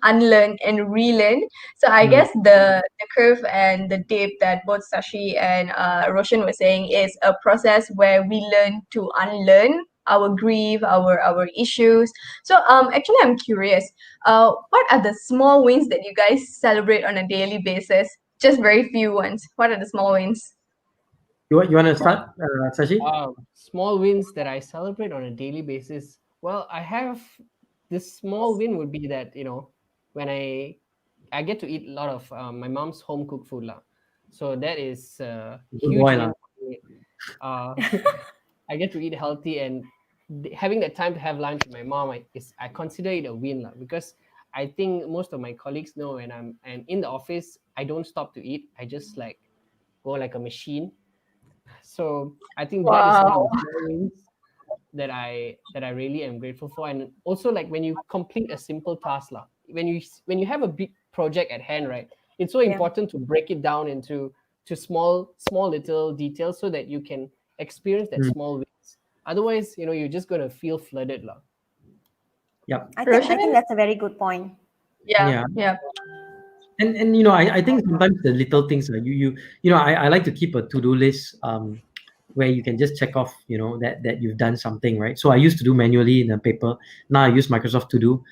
S2: unlearn, and relearn. So I guess the curve and the dip that both Sashi and Roshan were saying is a process where we learn to unlearn our grief, our issues. So actually, I'm curious. What are the small wins that you guys celebrate on a daily basis? Just very few ones. What are the small wins?
S3: You want to start, Sashi?
S4: Small wins that I celebrate on a daily basis. Well, I have this small win would be that, you know, when I get to eat a lot of my mom's home cooked food lah. So that is huge
S3: boy
S4: win for me. I get to eat healthy, and having that time to have lunch with my mom, I consider it a win lah, because I think most of my colleagues know when I'm in the office, I don't stop to eat. I just like go like a machine. So I think that is one of the small wins that I really am grateful for. And also, like, when you complete a simple task lah, when you have a big project at hand, right, it's so important to break it down into small little details so that you can experience that small wins. Otherwise, you know, you're just going to feel flooded lah.
S3: Yeah,
S1: I think that's a very good point.
S2: Yeah.
S3: And you know, I think sometimes the little things like you know, I like to keep a to-do list where you can just check off, you know, that you've done something, right? So I used to do manually in a paper. Now I use Microsoft To Do.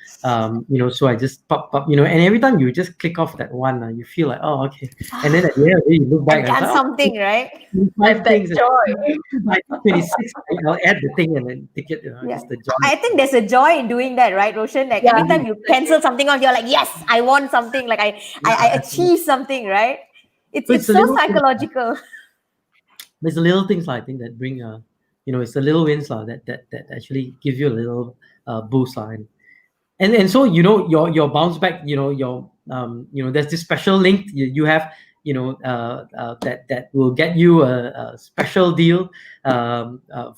S3: You know, so I just pop, you know, and every time you just click off that one, you feel like, oh, okay. And then at the end of the day, you look back
S1: I've done something, right?
S3: 5 things.
S2: Joy.
S3: By 26, I'll add the thing and then tick it. You know, just the joy.
S1: I think there's a joy in doing that, right, Roshan? Like every time you cancel something off, you're like, yes, I want something. Like I achieved something, right? It's so psychological.
S3: There's the little things I think that bring you know, it's the little wins that actually give you a little boost and so, you know, your bounce back, you know, your you know, there's this special link you have, you know, that will get you a special deal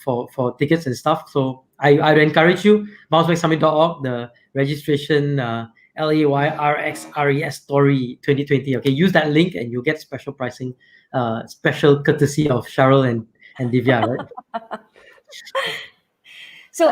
S3: for tickets and stuff. So I'd encourage you, bouncebacksummit.org, the registration LAYRXRES Story 2020. Okay, use that link and you'll get special pricing, special courtesy of Cheryl and Divya, right?
S1: So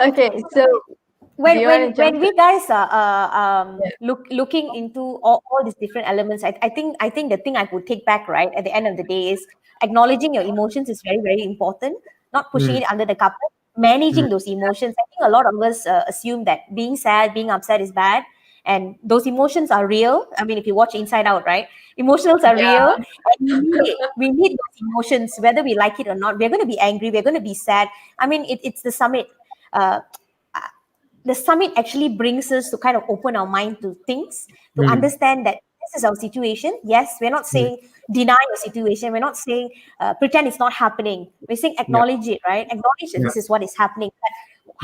S1: when we guys are looking into all these different elements, I think the thing I would take back, right, at the end of the day is acknowledging your emotions is very, very important. Not pushing it under the carpet, managing those emotions. I think a lot of us assume that being sad, being upset is bad. And those emotions are real. I mean, if you watch Inside Out, right? Emotions are real. And we need those emotions, whether we like it or not. We're going to be angry. We're going to be sad. I mean, it's the summit. The summit actually brings us to kind of open our mind to things, to understand that this is our situation. Yes, we're not saying deny your situation. We're not saying pretend it's not happening. We're saying acknowledge it, right? Acknowledge that this is what is happening. But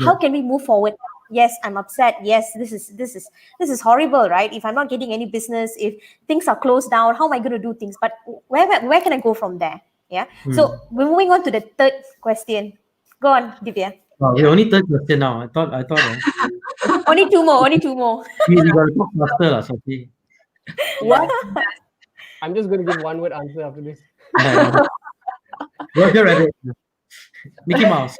S1: how can we move forward? Yes, I'm upset. Yes, this is horrible, right? If I'm not getting any business, if things are closed down, how am I going to do things? But where can I go from there? Yeah. So we're moving on to the third question. Go on, Divya.
S3: Oh, we only third question now. I thought.
S1: Only two more.
S3: We got to talk faster, lah, Sophie.
S4: What? I'm just going to give one word answer after this.
S3: Roger Rabbit. Mickey Mouse.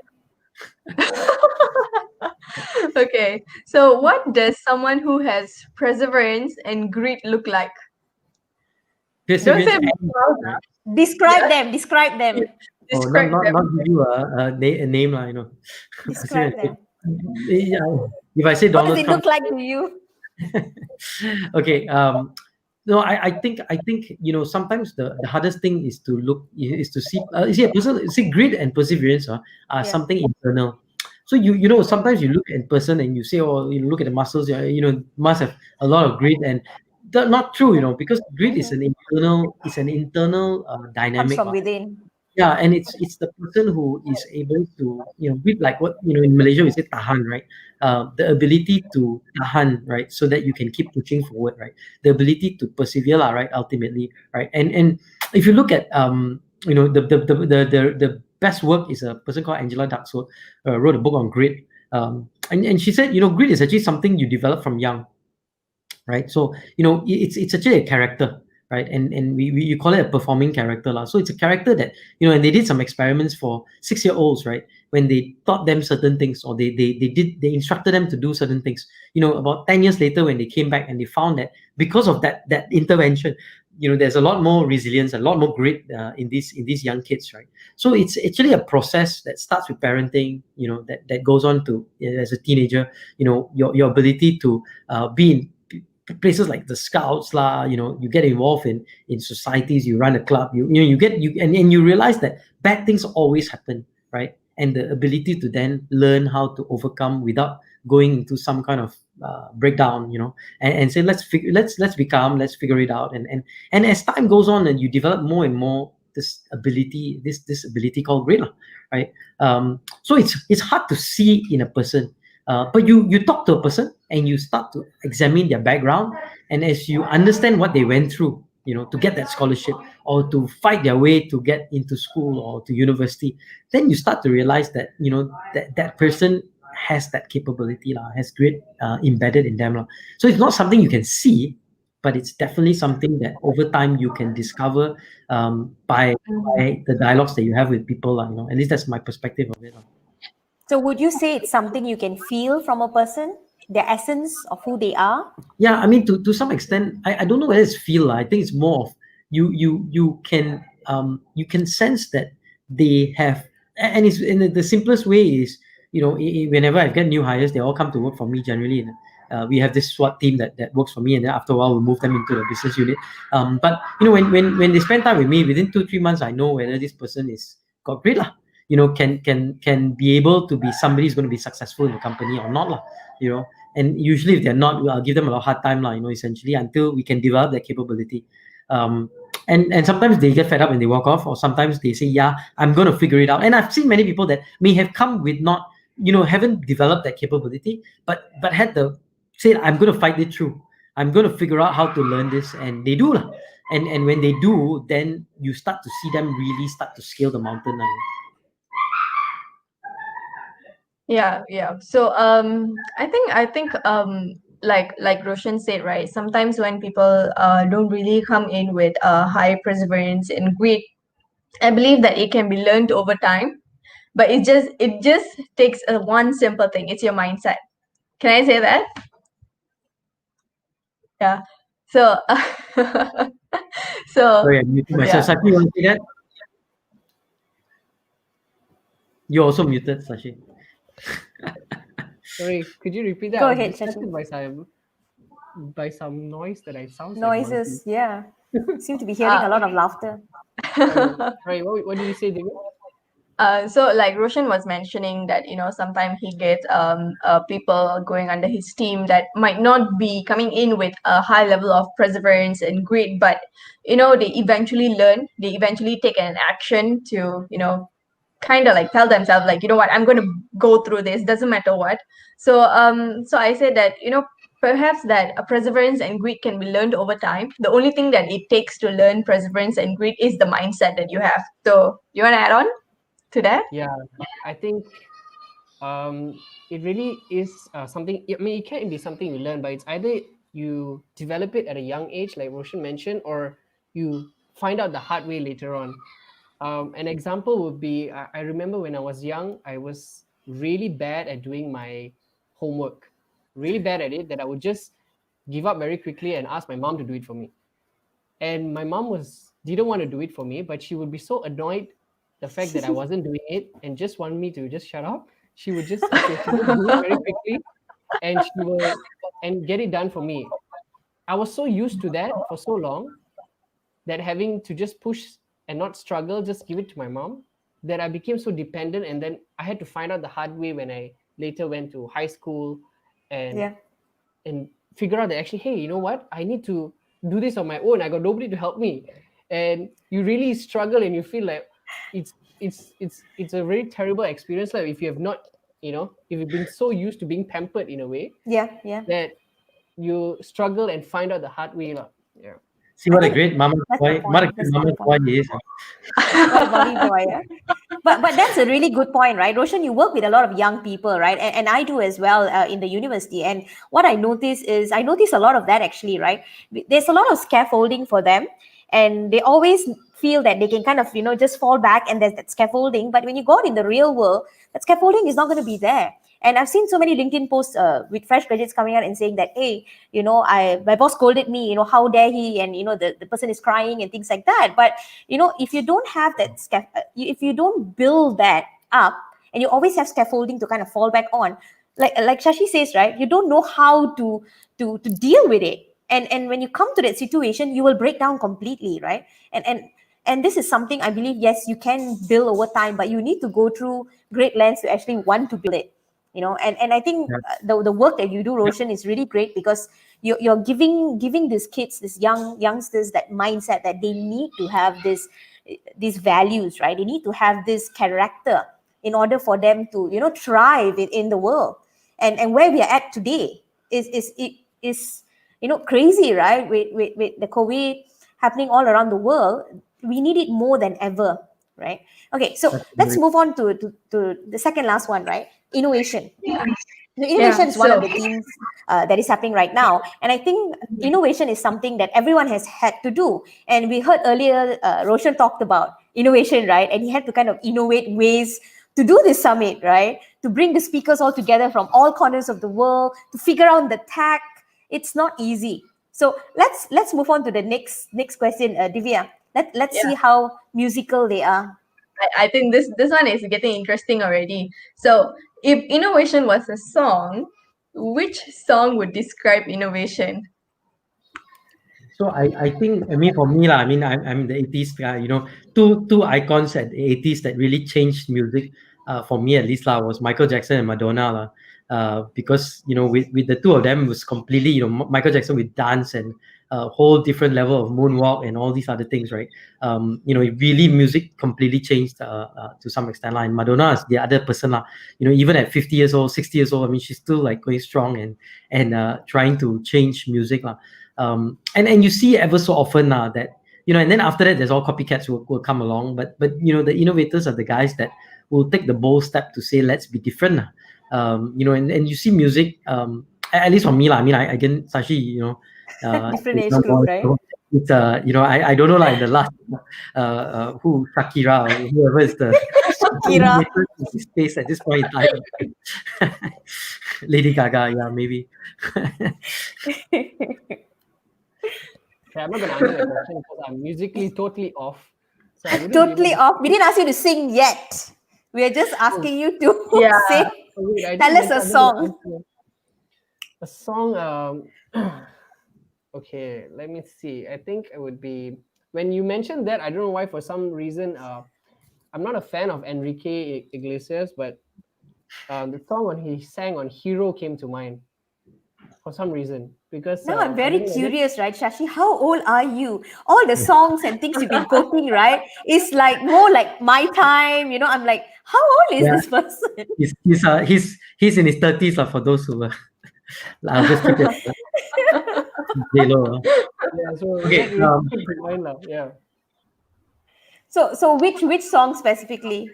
S2: Okay, so what does someone who has perseverance and grit look like?
S3: Describe
S1: them. Describe them.
S3: Not give you a name, you know.
S1: Describe them.
S3: If I say Donald
S1: what does it
S3: Trump,
S1: look like to you?
S3: Okay. No, I think you know, sometimes the hardest thing is to see a person, see grit and perseverance are something internal. So you know, sometimes you look in person and you say, oh, you look at the muscles, you know, must have a lot of grit, and not true, you know, because grit is an internal
S1: Comes
S3: dynamic.
S1: from within.
S3: Yeah, and it's the person who is able to, you know, with like what, you know, in Malaysia we say tahan, right? The ability to tahan, right, so that you can keep pushing forward, right? The ability to persevere, lah, right? Ultimately, right? And if you look at you know, the best work is a person called Angela Duckworth, wrote a book on grit, and she said, you know, grit is actually something you develop from young, right? So you know, it's actually a character, right? And we you call it a performing character, lah. So it's a character that, you know, and they did some experiments for 6-year-olds, right? When they taught them certain things, or they instructed them to do certain things. You know, about 10 years later, when they came back and they found that because of that intervention, you know, there's a lot more resilience, a lot more grit in these young kids, right? So it's actually a process that starts with parenting, you know, that goes on to, as a teenager, you know, your ability to be in places like the scouts, lah, you know, you get involved in societies, you run a club, you know, and you realize that bad things always happen, right? And the ability to then learn how to overcome without going into some kind of breakdown, you know, and say, let's be calm, let's figure it out. And as time goes on and you develop more and more this ability called grit, right? So it's hard to see in a person, but you talk to a person and you start to examine their background, and as you understand what they went through, you know, to get that scholarship, or to fight their way to get into school or to university, then you start to realize that, you know, that person has that capability, has grit embedded in them. So it's not something you can see, but it's definitely something that over time you can discover by the dialogues that you have with people, you know. At least that's my perspective of it.
S1: So would you say it's something you can feel from a person, their essence of who they are?
S3: Yeah, I mean, to some extent, I don't know whether it's feel. I think it's more of you can sense that they have, and it's in the simplest way is, you know, whenever I get new hires, they all come to work for me generally. We have this SWAT team that works for me, and then after a while we move them into the business unit. But you know, when they spend time with me, within 2-3 months, I know whether this person is got grit, lah. You know, can be able to be somebody who's going to be successful in the company or not, lah. You know, and usually if they're not, I'll give them a lot of hard time, lah. You know, essentially until we can develop that capability. And sometimes they get fed up and they walk off, or sometimes they say, yeah, I'm going to figure it out. And I've seen many people that may have come with not, you know, haven't developed that capability, but had the say, I'm going to fight it through. I'm going to figure out how to learn this, and they do, lah. And when they do, then you start to see them really start to scale the mountain.
S2: Yeah. So I think like Roshan said, right? Sometimes when people don't really come in with high perseverance and grit, I believe that it can be learned over time. But it just takes one simple thing. It's your mindset. Can I say that? Yeah. So
S3: Sorry, I'm muting myself.
S2: yeah.
S3: Sashi, you want to say that? You're also muted, Sashi.
S4: Sorry, could you repeat that?
S1: Go
S4: I was
S1: ahead,
S4: distracted
S1: Shashi.
S4: by some noise that I sound
S1: Noises, yeah. Seem to be hearing a lot of laughter.
S4: Right, what did you say, David?
S2: So like Roshan was mentioning that, you know, sometimes he gets people going under his team that might not be coming in with a high level of perseverance and grit, but you know, they eventually learn, they eventually take an action to, you know, kind of like tell themselves like, you know what, I'm going to go through this, doesn't matter what. So I said that, you know, perhaps that perseverance and grit can be learned over time. The only thing that it takes to learn perseverance and grit is the mindset that you have. So you want to add on to that?
S4: Yeah, I think it really is something. I mean, it can be something you learn, but it's either you develop it at a young age, like Roshan mentioned, or you find out the hard way later on. An example would be, I remember when I was young, I was really bad at doing my homework, really bad at it, that I would just give up very quickly and ask my mom to do it for me. And my mom didn't want to do it for me, but she would be so annoyed the fact that I wasn't doing it and just want me to just shut up. She would just do it very quickly, and she will get it done for me. I was so used to that for so long that having to just push and not struggle, just give it to my mom, that I became so dependent, and then I had to find out the hard way when I later went to high school and figure out that actually, hey, you know what? I need to do this on my own. I got nobody to help me. And you really struggle and you feel like it's a very terrible experience. Like if you have not, if you've been so used to being pampered in a way, that you struggle and find out the hard way. Yeah.
S3: See what a great mama boy, what a great mama boy he is.
S1: What a mommy boy, yeah? But that's a really good point, right? Roshan, you work with a lot of young people, right? And I do as well in the university. And what I notice a lot of that actually, right? There's a lot of scaffolding for them, and they always feel that they can kind of, just fall back and there's that scaffolding. But when you go out in the real world, that scaffolding is not going to be there. And I've seen so many LinkedIn posts with fresh graduates coming out and saying that, hey, my boss scolded me, how dare he, and the person is crying and things like that. But if you don't have that if you don't build that up, and you always have scaffolding to kind of fall back on, like Shashi says, right, you don't know how to deal with it. And when you come to that situation, you will break down completely, right? And this is something I believe, yes, you can build over time, but you need to go through great lengths to actually want to build it. And I think the work that you do, Roshan, is really great, because you're giving these kids, these youngsters, that mindset that they need to have these values, right? They need to have this character in order for them to thrive in the world. And where we are at today is crazy, right? With the COVID happening all around the world, we need it more than ever, right? Okay, so let's move on to the second last one, right? Innovation. Innovation is one of the themes that is happening right now. And I think innovation is something that everyone has had to do. And we heard earlier, Roshan talked about innovation, right? And he had to kind of innovate ways to do this summit, right? To bring the speakers all together from all corners of the world, to figure out the tech. It's not easy. So let's move on to the next question, Divya. Let's see how musical they are.
S2: I think this one is getting interesting already. So if innovation was a song, which song would describe innovation?
S3: So I think, for me, I'm the 80s guy, two icons at the 80s that really changed music, for me at least, was Michael Jackson and Madonna. Because, with the two of them, it was completely, Michael Jackson with dance and a whole different level of moonwalk and all these other things, right? It really, music completely changed to some extent. And Madonna is the other person, even at 50 years old, 60 years old, she's still like going strong and trying to change music. And you see ever so often that, and then after that, there's all copycats will come along. But the innovators are the guys that will take the bold step to say, let's be different. And you see music, at least for me, again, Sashi,
S1: different age group, right?
S3: It's I don't know, like the last who Shakira or whoever is the
S1: Shakira
S3: space at this point in time. Lady Gaga, yeah, maybe.
S4: Okay, I'm not going to answer that question because I'm musically totally off. So
S1: totally off. We didn't ask you to sing yet. We are just asking you to sing. Tell us a song.
S4: A song. Okay, let me see. I think it would be, when you mentioned that, I don't know why, for some reason, I'm not a fan of Enrique Iglesias, but the song when he sang on Hero came to mind for some reason. Because
S1: now I'm very curious, right, Shashi? How old are you? All the songs and things you've been quoting, right? It's like more like my time. I'm like, how old is this person?
S3: He's in his 30s, for those who I'll just keep it.
S1: So which song specifically?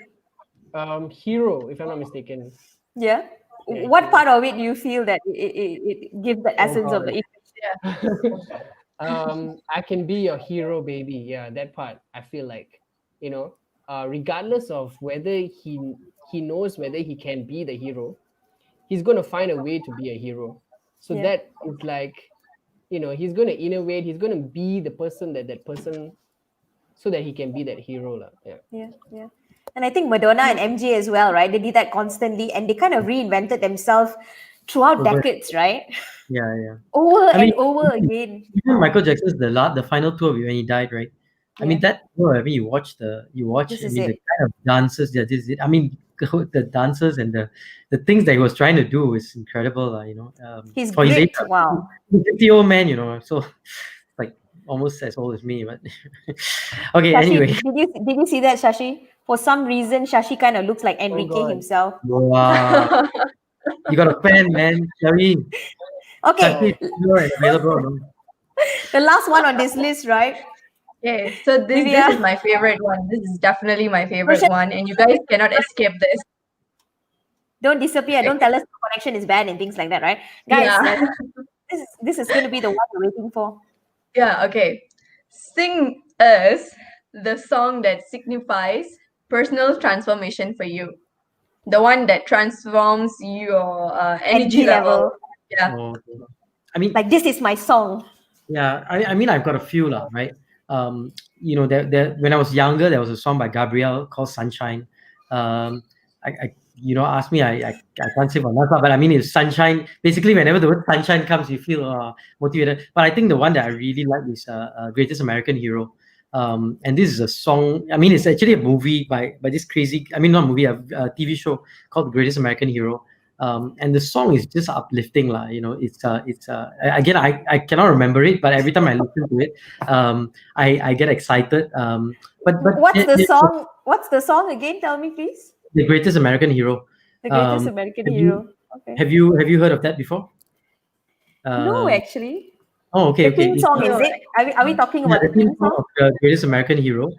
S4: Hero, if I'm not mistaken.
S1: Yeah. What part of it do you feel that it gives the essence of the
S4: I can be your hero, baby. Yeah, that part. I feel like, regardless of whether he knows whether he can be the hero, he's going to find a way to be a hero. So that is like, he's going to innovate. He's going to be the person that person, so that he can be that hero.
S1: Yeah. And I think Madonna and MJ as well, right? They did that constantly, and they kind of reinvented themselves throughout decades, right?
S3: Yeah.
S1: Over and over again.
S3: Even Michael Jackson's the final tour when he died, right? I mean that. No, I mean you watch.
S1: This
S3: I
S1: is
S3: mean the
S1: it.
S3: kind of dances that this. I mean the dances and the things that he was trying to do is incredible.
S1: His
S3: For his age,
S1: grit. Wow.
S3: he's a 50-year-old man. So like almost as old as me. But okay.
S1: Shashi,
S3: Anyway.
S1: did you see that, Shashi? For some reason, Shashi kind of looks like Enrique
S4: God.
S1: himself.
S3: Wow. You got a fan, man. Sherry.
S1: Okay,
S3: Shashi, you're available. No?
S1: the last one on this list, right?
S2: Okay, so this
S1: Divya.
S2: is my favorite one. This is definitely my favorite
S1: Roshan,
S2: one, and you guys cannot escape this.
S1: don't disappear. Don't tell us the connection is bad and things like that, right? Guys,
S2: Yeah.
S1: this is going to be the one we're waiting for.
S2: Yeah, okay. Sing us the song that signifies personal transformation for you. The one that transforms your energy level. Yeah.
S3: Oh, I mean,
S1: Like, this is my song.
S3: yeah. I mean, I've got a few lah, right? There when I was younger, there was a song by Gabrielle called "Sunshine." Ask me, I can't say for myself, but I mean, it's sunshine. Basically, whenever the word sunshine comes, you feel motivated. But I think the one that I really like is "Greatest American Hero." And this is a song. I mean, it's actually a movie by this crazy. I mean, not a movie, a TV show called "The Greatest American Hero." And the song is just uplifting, lah. Again, I cannot remember it, but every time I listen to it, I get excited. But
S1: What's the song? What's the song again? Tell me, please.
S3: The Greatest American Hero.
S1: The Greatest American
S3: have
S1: Hero.
S3: You, have you heard of that before?
S1: No, actually.
S3: Oh, okay,
S1: The
S3: okay.
S1: theme song, is it? Are we talking about the theme song?
S3: Of the Greatest American Hero.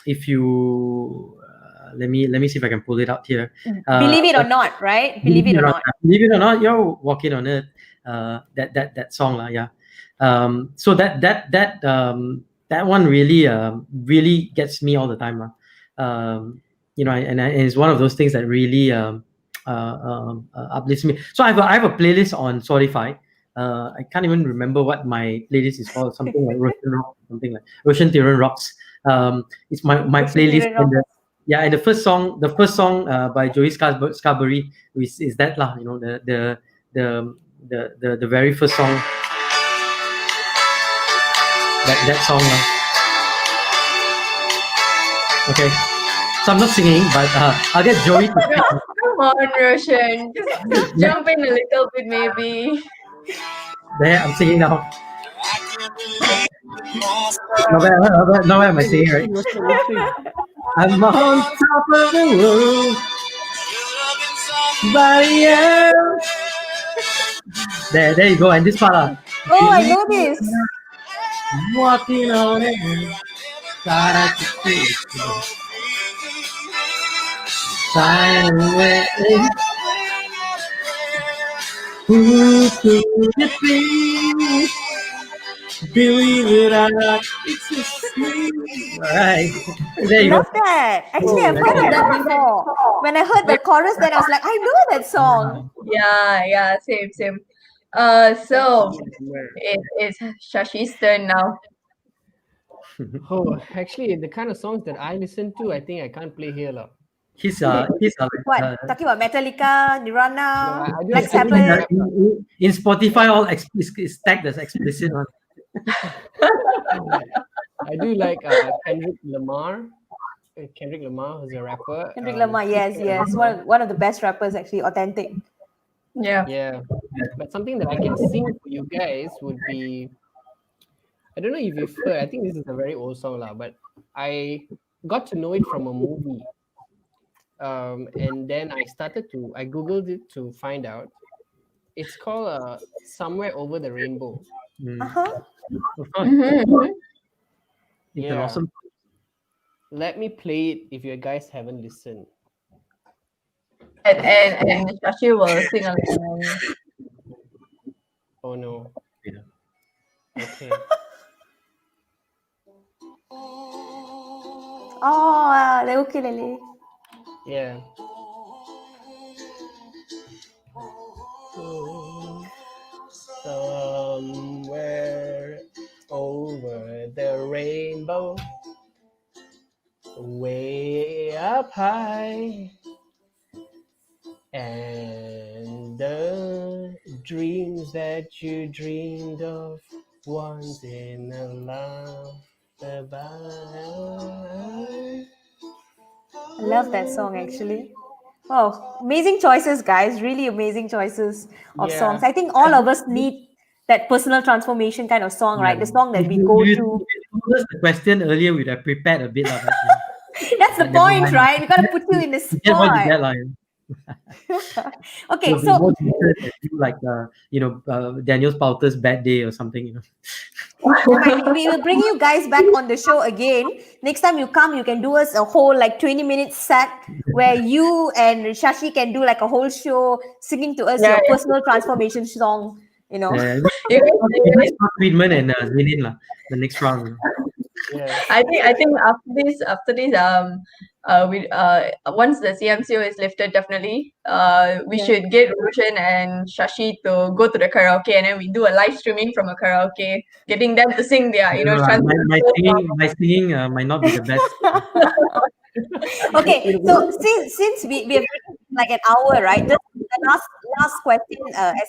S3: If you let me see if I can pull it out here.
S1: Believe it or not, right? Believe it or not.
S3: Believe it or not, you're walking on it. That song, lah, yeah. So that one really gets me all the time, lah. And it's one of those things that really uplifts me. So I have a playlist on Spotify. I can't even remember what my playlist is called. Something like Roshan Thiran Rocks. It's my playlist. And the first song by Joey Scarberry is that lah. The very first song. That song lah. Okay. So I'm not singing, but I'll get Joey to sing.
S2: Come on, Roshan. Just jump in a little bit, maybe.
S3: There, I'm singing now. Not bad am I singing, right? I'm on top of the world. Somebody else. There you go. And this part.
S1: Oh, I know this.
S3: Walking on it. God, I can see it. Who could it be? Believe it or not, it's a sweet. All right. There you
S1: Love
S3: go.
S1: that. Actually, I've heard of that before. When I heard the chorus, then I was like, I know that song.
S2: Yeah, same. So it's Shashi's turn now.
S4: Oh, actually, the kind of songs that I listen to, I think I can't play here, lah.
S3: He's
S1: What? Talking about Metallica, Nirvana,
S4: I do
S1: Black
S4: listen to
S1: Sabbath.
S3: in Spotify, all is tagged as explicit one.
S4: I do like Kendrick Lamar. Kendrick Lamar, who's a rapper.
S1: Kendrick Lamar, yes. One of the best rappers, actually, authentic.
S2: Yeah.
S4: But something that I can sing for you guys would be, I don't know if you've heard, I think this is a very old song, lah, but I got to know it from a movie. And then I Googled it to find out. It's called Somewhere Over the Rainbow.
S1: Uh-huh.
S3: It's an awesome.
S4: Let me play it if you guys haven't listened.
S2: And Shashi will sing along.
S4: Oh no.
S3: Yeah.
S4: Okay.
S1: Oh, the ukulele.
S4: Yeah. Somewhere over the rainbow, way up high, and the dreams that you dreamed of once in a
S1: I love that song actually. Wow, amazing choices, guys. Really amazing choices of
S4: Yeah.
S1: songs. I think all of us need that personal transformation kind of song, right? The song that
S3: If
S1: we
S3: you,
S1: go
S3: if
S1: through.
S3: you told us the question earlier, we'd have prepared a bit, lah. But,
S1: That's the
S3: but never
S1: point,
S3: mind.
S1: right? We gotta put you in the
S3: You get what you
S1: spot.
S3: get, lah.
S1: Okay,
S3: It'll be
S1: so
S3: more decent and do like Daniel Spouter's Bad Day or something,
S1: we will bring you guys back on the show again. Next time you come, you can do us a whole like 20-minute set where you and Shashi can do like a whole show singing to us
S2: Yeah,
S1: your
S2: yeah.
S1: personal transformation song. You know.
S3: Yeah,
S2: You guys- you guys-
S3: Scott Friedman and Zinin, lah, the next round.
S4: Yeah.
S2: I think after this we once the CMCO is lifted, definitely we
S1: Yeah.
S2: should get Roshan and Shashi to go to the karaoke, and then we do a live streaming from a karaoke, getting them to sing their
S3: My singing might not be the best.
S1: Okay, so since we have like an hour, right? Just the last question, as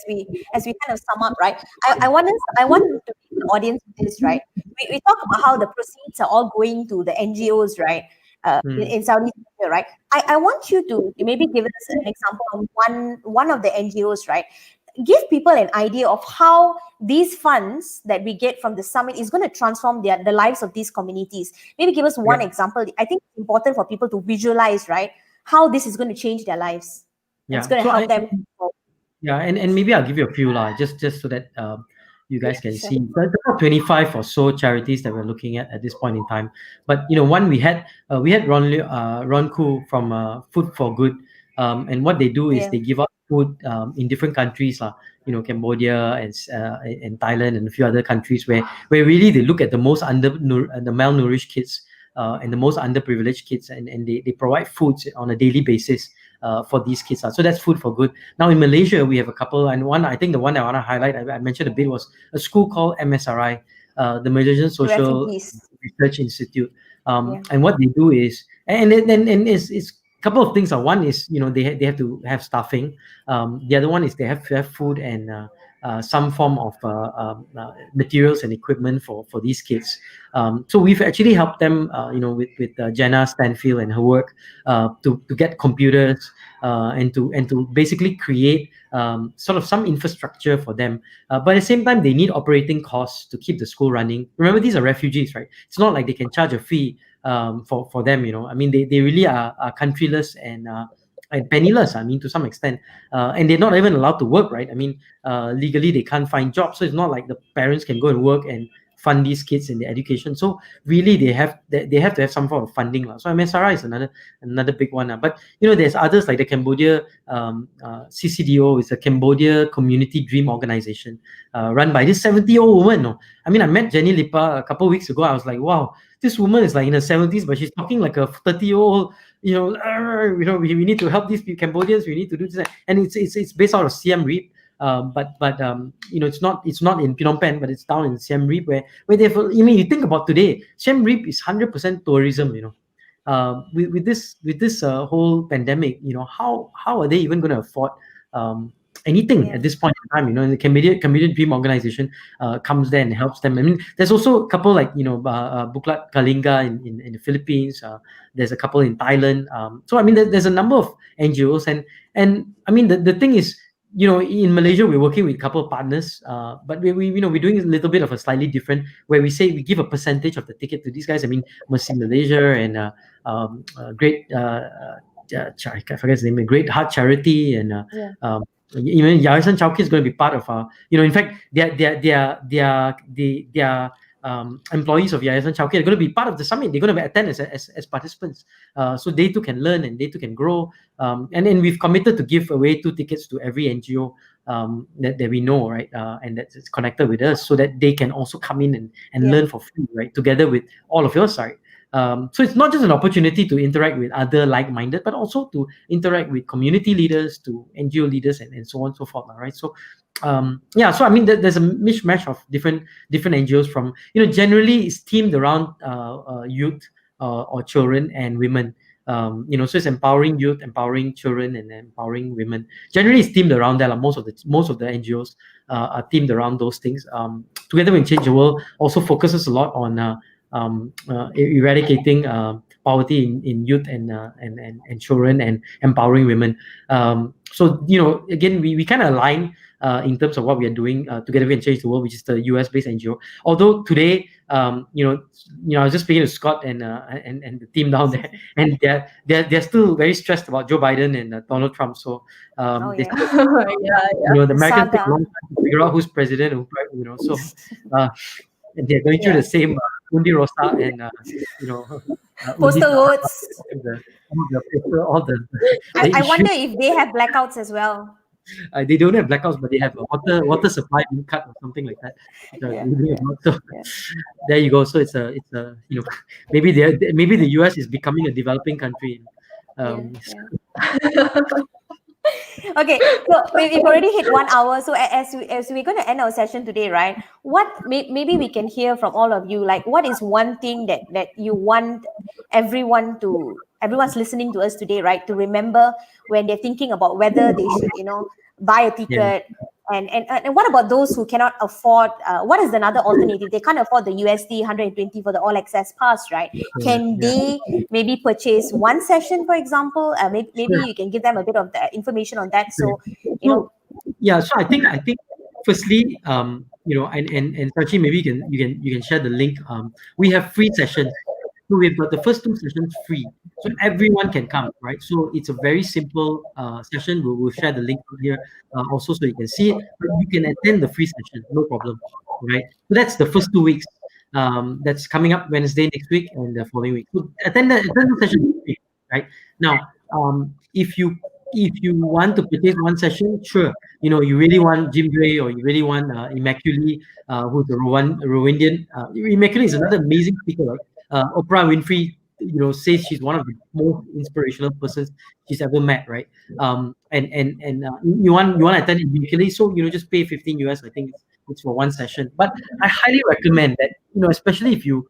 S1: we kind of sum up, right? I want to give the audience this, right? We talk about how the proceeds are all going to the NGOs, right? In Southeast Asia, right? I want you to maybe give us an example of one of the NGOs, right? Give people an idea of how these funds that we get from the summit is going to transform the lives of these communities. Maybe give us one example. I think it's important for people to visualize, right, how this is going to change their lives.
S3: Yeah.
S1: It's going to
S3: So
S1: help them.
S3: Yeah, and maybe I'll give you a few lah, just so that you guys can
S1: sure.
S3: see. There's about 25 or so charities that we're looking at this point in time. But one we had Ron Khoo from Food for Good, and what they do is
S1: Yeah.
S3: they give out food in different countries lah. Cambodia and Thailand and a few other countries where really they look at the most the malnourished kids and the most underprivileged kids, and they provide foods on a daily basis for these kids. So that's Food for Good. Now in Malaysia, we have a couple, and I think the one I want to highlight, I mentioned a bit, was a school called MSRI, the Malaysian Social
S1: Refugees.
S3: Research Institute. And what they do is, and it's a couple of things. One is, they have to have staffing. The other one is they have to have food and some form of materials and equipment for these kids. So we've actually helped them, with Jenna Stanfield and her work to get computers and to basically create sort of some infrastructure for them. But at the same time, they need operating costs to keep the school running. Remember, these are refugees, right? It's not like they can charge a fee for them. I mean, they really are countryless and penniless, I mean, to some extent, and they're not even allowed to work, right? I mean, legally they can't find jobs, so it's not like the parents can go and work and fund these kids in their education. So really, they have to have some form of funding, so MSRI is another big one. But there's others like the Cambodia CCDO, is a Cambodia Community Dream Organization, run by this 70-year-old woman. I mean, I met Jenny Lipa a couple of weeks ago. I was like, wow, this woman is like in her 70s, but she's talking like a 30-year-old. We need to help these Cambodians. We need to do this, and it's based out of Siem Reap. But it's not in Phnom Penh, but it's down in Siem Reap where they've. You think about today, Siem Reap is 100% tourism. With this whole pandemic, how are they even going to afford anything at this point in time? The Cambodian Dream Organization comes there and helps them. I mean, there's also a couple like Buklat Kalinga in the Philippines. There's a couple in Thailand. So I mean, there's a number of NGOs, and I mean the thing is, in Malaysia we're working with a couple of partners, but we're doing a little bit of a slightly different, where we say we give a percentage of the ticket to these guys. I mean, Mercy Malaysia and great I forget his name, Great Heart Charity, and even Yayasan Chowki is going to be part of our. In fact, their employees of Yayasan Chowki are going to be part of the summit. They're going to attend as participants, so they too can learn and they too can grow. And then we've committed to give away 2 tickets to every NGO that we know, right, and that's connected with us, so that they can also come in and learn for free, right, together with all of your side. So it's not just an opportunity to interact with other like-minded, but also to interact with community leaders, to NGO leaders, and so on and so forth, right? So, so I mean, there's a mishmash of different NGOs from, generally it's themed around youth or children and women. So it's empowering youth, empowering children, and empowering women. Generally, it's themed around that. Most of the NGOs are themed around those things. Together with Change the World also focuses a lot on eradicating poverty in youth and children, and empowering women. So again, we kind of align in terms of what we are doing together. We can change the world, which is the US-based NGO. Although today, I was just speaking to Scott and the team down there, and they're still very stressed about Joe Biden and Donald Trump. So they still, the Americans take a long time to figure out who's president, So they're going through the same Undi Rosa and
S1: postal votes.
S3: all the
S1: I wonder if they have blackouts as well.
S3: They don't have blackouts, but they have a water supply being cut or something like that. So there you go. So it's a maybe the US is becoming a developing country.
S1: Okay, so we've already hit 1 hour. So as we're going to end our session today, right? Maybe we can hear from all of you, like, what is one thing that you want everyone's listening to us today, right, to remember when they're thinking about whether they should, buy a ticket. And what about those who cannot afford? What is another alternative? They can't afford the USD 120 for the all access pass, right? Can they maybe purchase one session, for example? Maybe you can give them a bit of the information on that. So
S3: yeah. So I think firstly, and Sachi, maybe you can share the link. We have free sessions. So we've got the first 2 sessions free, so everyone can come, right? So it's a very simple session. We'll share the link here also, so you can see it. But you can attend the free session, no problem, right? So that's the first 2 weeks. That's coming up Wednesday next week and the following week. So attend the session, right? Now, if you want to purchase one session, sure. You really want Jim Gray, or you really want Immaculée, who's a Rwandan. Immaculée is another amazing speaker, right? Oprah Winfrey, says she's one of the most inspirational persons she's ever met, right? And you want to attend immediately, so just pay $15. I think it's for one session. But I highly recommend that, especially if you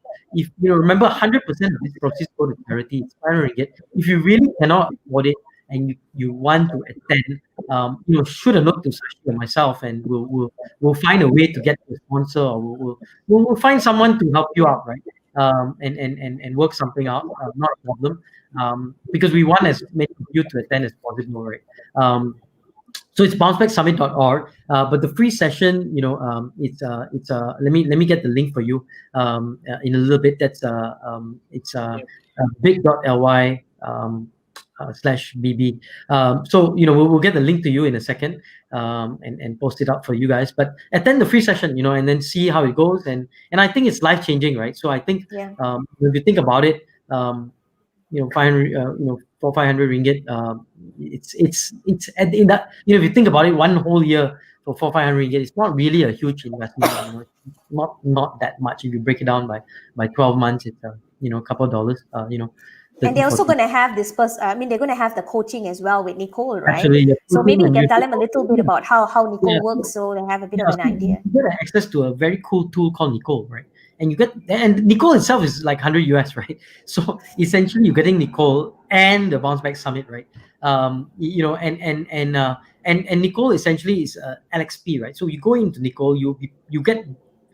S3: remember 100% of this proceeds go to charity. It's 500 ringgit. If you really cannot afford it and you want to attend, shoot a note to Sashi and myself, and we'll find a way to get a sponsor, or we'll find someone to help you out, right? And work something out, not a problem, because we want as many of you to attend as possible, right? So it's bouncebacksummit.org, but the free session, it's let me get the link for you in a little bit. That's it's bit.ly /BB. So we'll get the link to you in a second, and post it out for you guys. But attend the free session, and then see how it goes. And I think it's life changing, right? So I think if you think about it, 500, for 500 ringgit, it's in that, if you think about it, one whole year for 500 ringgit, it's not really a huge investment. Not that much if you break it down by 12 months. It's a couple of dollars.
S1: And they're also going to have this they're going to have the coaching as well with Nicole, right?
S3: Absolutely,
S1: so maybe you can tell them a little bit about how Nicole works, so they have a bit of an idea.
S3: You get access to a very cool tool called Nicole, right? And Nicole itself is like 100 US, right? So essentially you're getting Nicole and the Bounce Back Summit, right? And Nicole essentially is LXP, right? So you go into Nicole, you get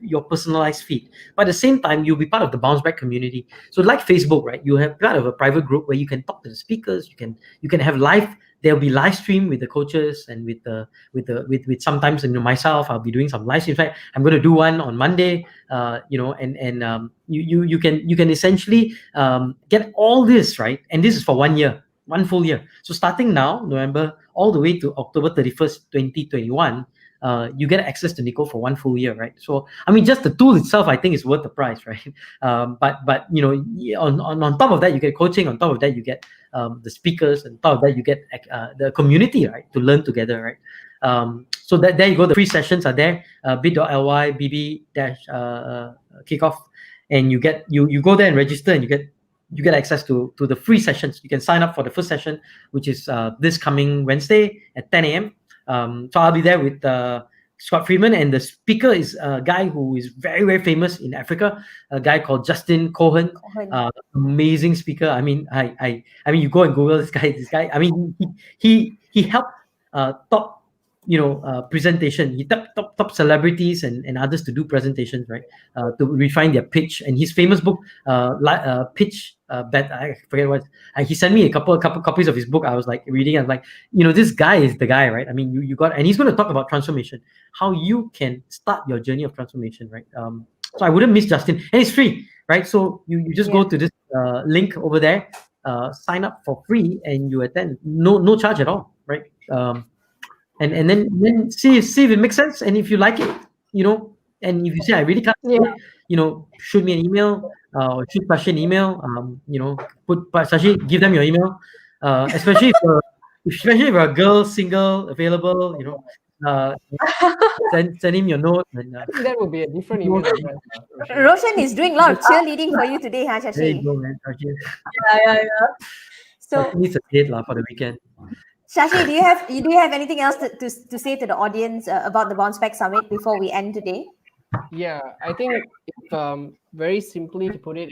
S3: your personalized feed, but at the same time you'll be part of the Bounce Back community. So like Facebook, right? You have part of a private group where you can talk to the speakers. You can have live. There'll be live stream with the coaches and with sometimes myself. I'll be doing some live streams. In fact, I'm going to do one on Monday. You can essentially get all this, right? And this is for 1 year, one full year. So starting now, November, all the way to October 31st, 2021. You get access to Nicole for one full year, right? So just the tool itself, I think, is worth the price, right? But on top of that, you get coaching. On top of that, you get the speakers. On top of that, you get the community, right, to learn together, right? So there you go. The free sessions are there. bit.ly bb kickoff, and you go there and register, and you get access to the free sessions. You can sign up for the first session, which is this coming Wednesday at 10 a.m. So I'll be there with Scott Friedman, and the speaker is a guy who is very, very famous in Africa, a guy called Justin Cohen. Amazing speaker. You go and Google this guy. He helped top presentation. He top celebrities and others to do presentations, right? To refine their pitch. And his famous book, Pitch, I forget what. He sent me a couple copies of his book. I was like reading. I was like, this guy is the guy, right? I mean, you got, and he's going to talk about transformation, how you can start your journey of transformation, right? So I wouldn't miss Justin, and it's free, right? So you just go to this link over there, sign up for free, and you attend. No charge at all, right? And then see if it makes sense, and if you like it, and if you say I really can't, shoot me an email, or shoot Sashi an email. Put Sashi, give them your email, especially if you're a girl, single, available, send him your note. And,
S4: I think that would be a different email address.
S1: Roshan is doing a lot of cheerleading for you today, huh,
S3: there you
S1: Shashi?
S3: go, man. Sashi.
S2: Yeah.
S1: So,
S3: Sashi needs a date for the weekend.
S1: Shashi, do you have anything else to say to the audience about the Bounce Back Summit before we end today?
S4: Yeah, I think if, very simply to put it,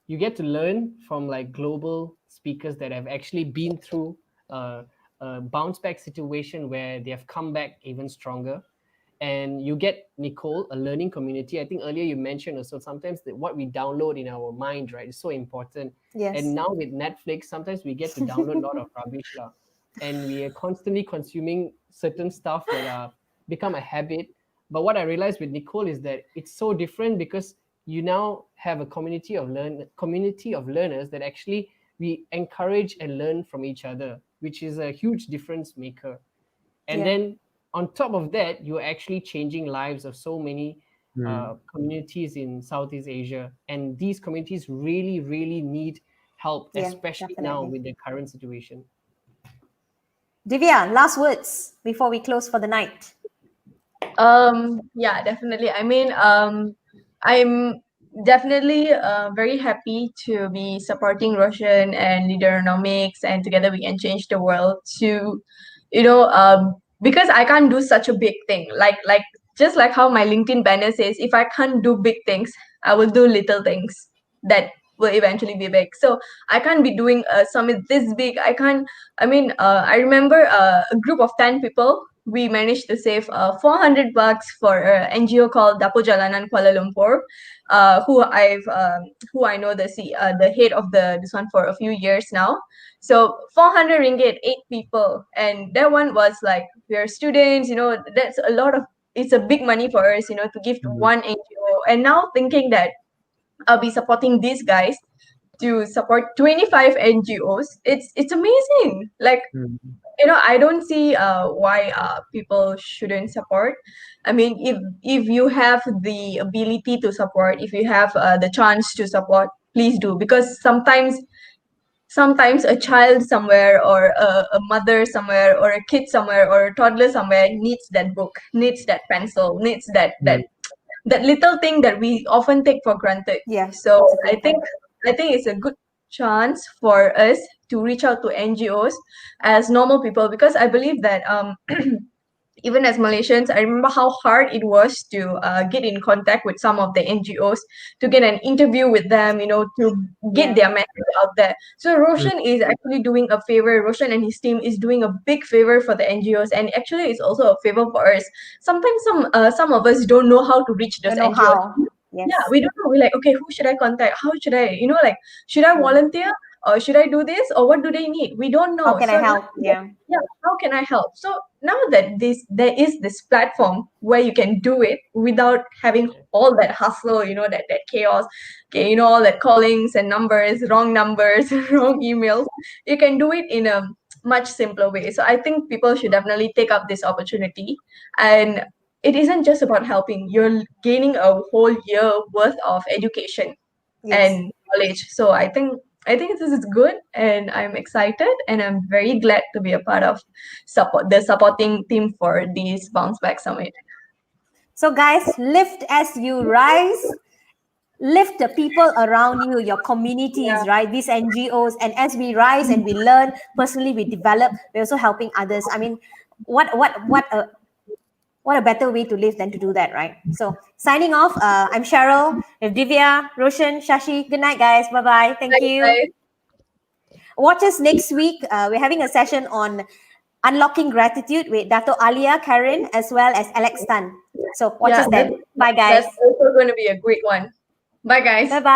S4: you get to learn from like global speakers that have actually been through a bounce back situation where they have come back even stronger. And you get, Nicole, a learning community. I think earlier you mentioned also sometimes that what we download in our mind, right, is so important.
S1: Yes.
S4: And now with Netflix, sometimes we get to download a lot of rubbish. And we are constantly consuming certain stuff that become a habit. But what I realized with Nicole is that it's so different because you now have a community of learners that actually we encourage and learn from each other, which is a huge difference maker. And then on top of that, you're actually changing lives of so many communities in Southeast Asia. And these communities really, really need help, especially now with the current situation.
S1: Divya, last words before we close for the night.
S2: Yeah, definitely. I mean, I'm definitely very happy to be supporting Roshan and Leaderonomics, and together we can change the world to, because I can't do such a big thing. Like just like how my LinkedIn banner says, if I can't do big things, I will do little things that will eventually be big. So I can't be doing a summit this big. I I remember a group of 10 people. We managed to save $400 for an NGO called Dapo Jalanan Kuala Lumpur, who I know the head of this one for a few years now. So 400 ringgit, 8 people, and that one was like, we're students, that's a lot of, it's a big money for us, to give to one NGO. And now thinking that I'll be supporting these guys to support 25 NGOs. It's amazing. Like, I don't see why people shouldn't support. I mean, if you have the ability to support, if you have the chance to support, please do. Because sometimes a child somewhere, or a mother somewhere, or a kid somewhere, or a toddler somewhere needs that book, needs that pencil, needs that little thing that we often take for granted. So I think it's a good chance for us to reach out to NGOs as normal people, because I believe that even as Malaysians, I remember how hard it was to get in contact with some of the NGOs, to get an interview with them, to get their message out there. So Roshan is actually doing a favor. Roshan and his team is doing a big favor for the NGOs, and actually it's also a favor for us. Sometimes some of us don't know how to reach those NGOs.
S1: How. Yes.
S2: Yeah, we don't know. We're like, okay, who should I contact? How should I, should I volunteer? Or should I do this? Or what do they need? We don't know.
S1: How can I help?
S2: Yeah, how can I help? So now that there is this platform where you can do it without having all that hustle, that chaos, all that callings and numbers, wrong emails. You can do it in a much simpler way. So I think people should definitely take up this opportunity. And it isn't just about helping. You're gaining a whole year worth of education and knowledge. So I think this is good, and I'm excited, and I'm very glad to be a part of the supporting team for this Bounce Back Summit.
S1: So guys, lift as you rise. Lift the people around you, your communities, right? These NGOs, and as we rise and we learn, personally we develop, we're also helping others. I mean, what a better way to live than to do that, right? So signing off, I'm Cheryl, with Divya, Roshan, Shashi. Good night, guys. Bye-bye. Thank you.
S2: Bye.
S1: Watch us next week. We're having a session on Unlocking Gratitude with Dato Alia Karen as well as Alex Tan. So watch us then. Bye, guys.
S2: That's also going to be a great one. Bye, guys.
S1: Bye-bye.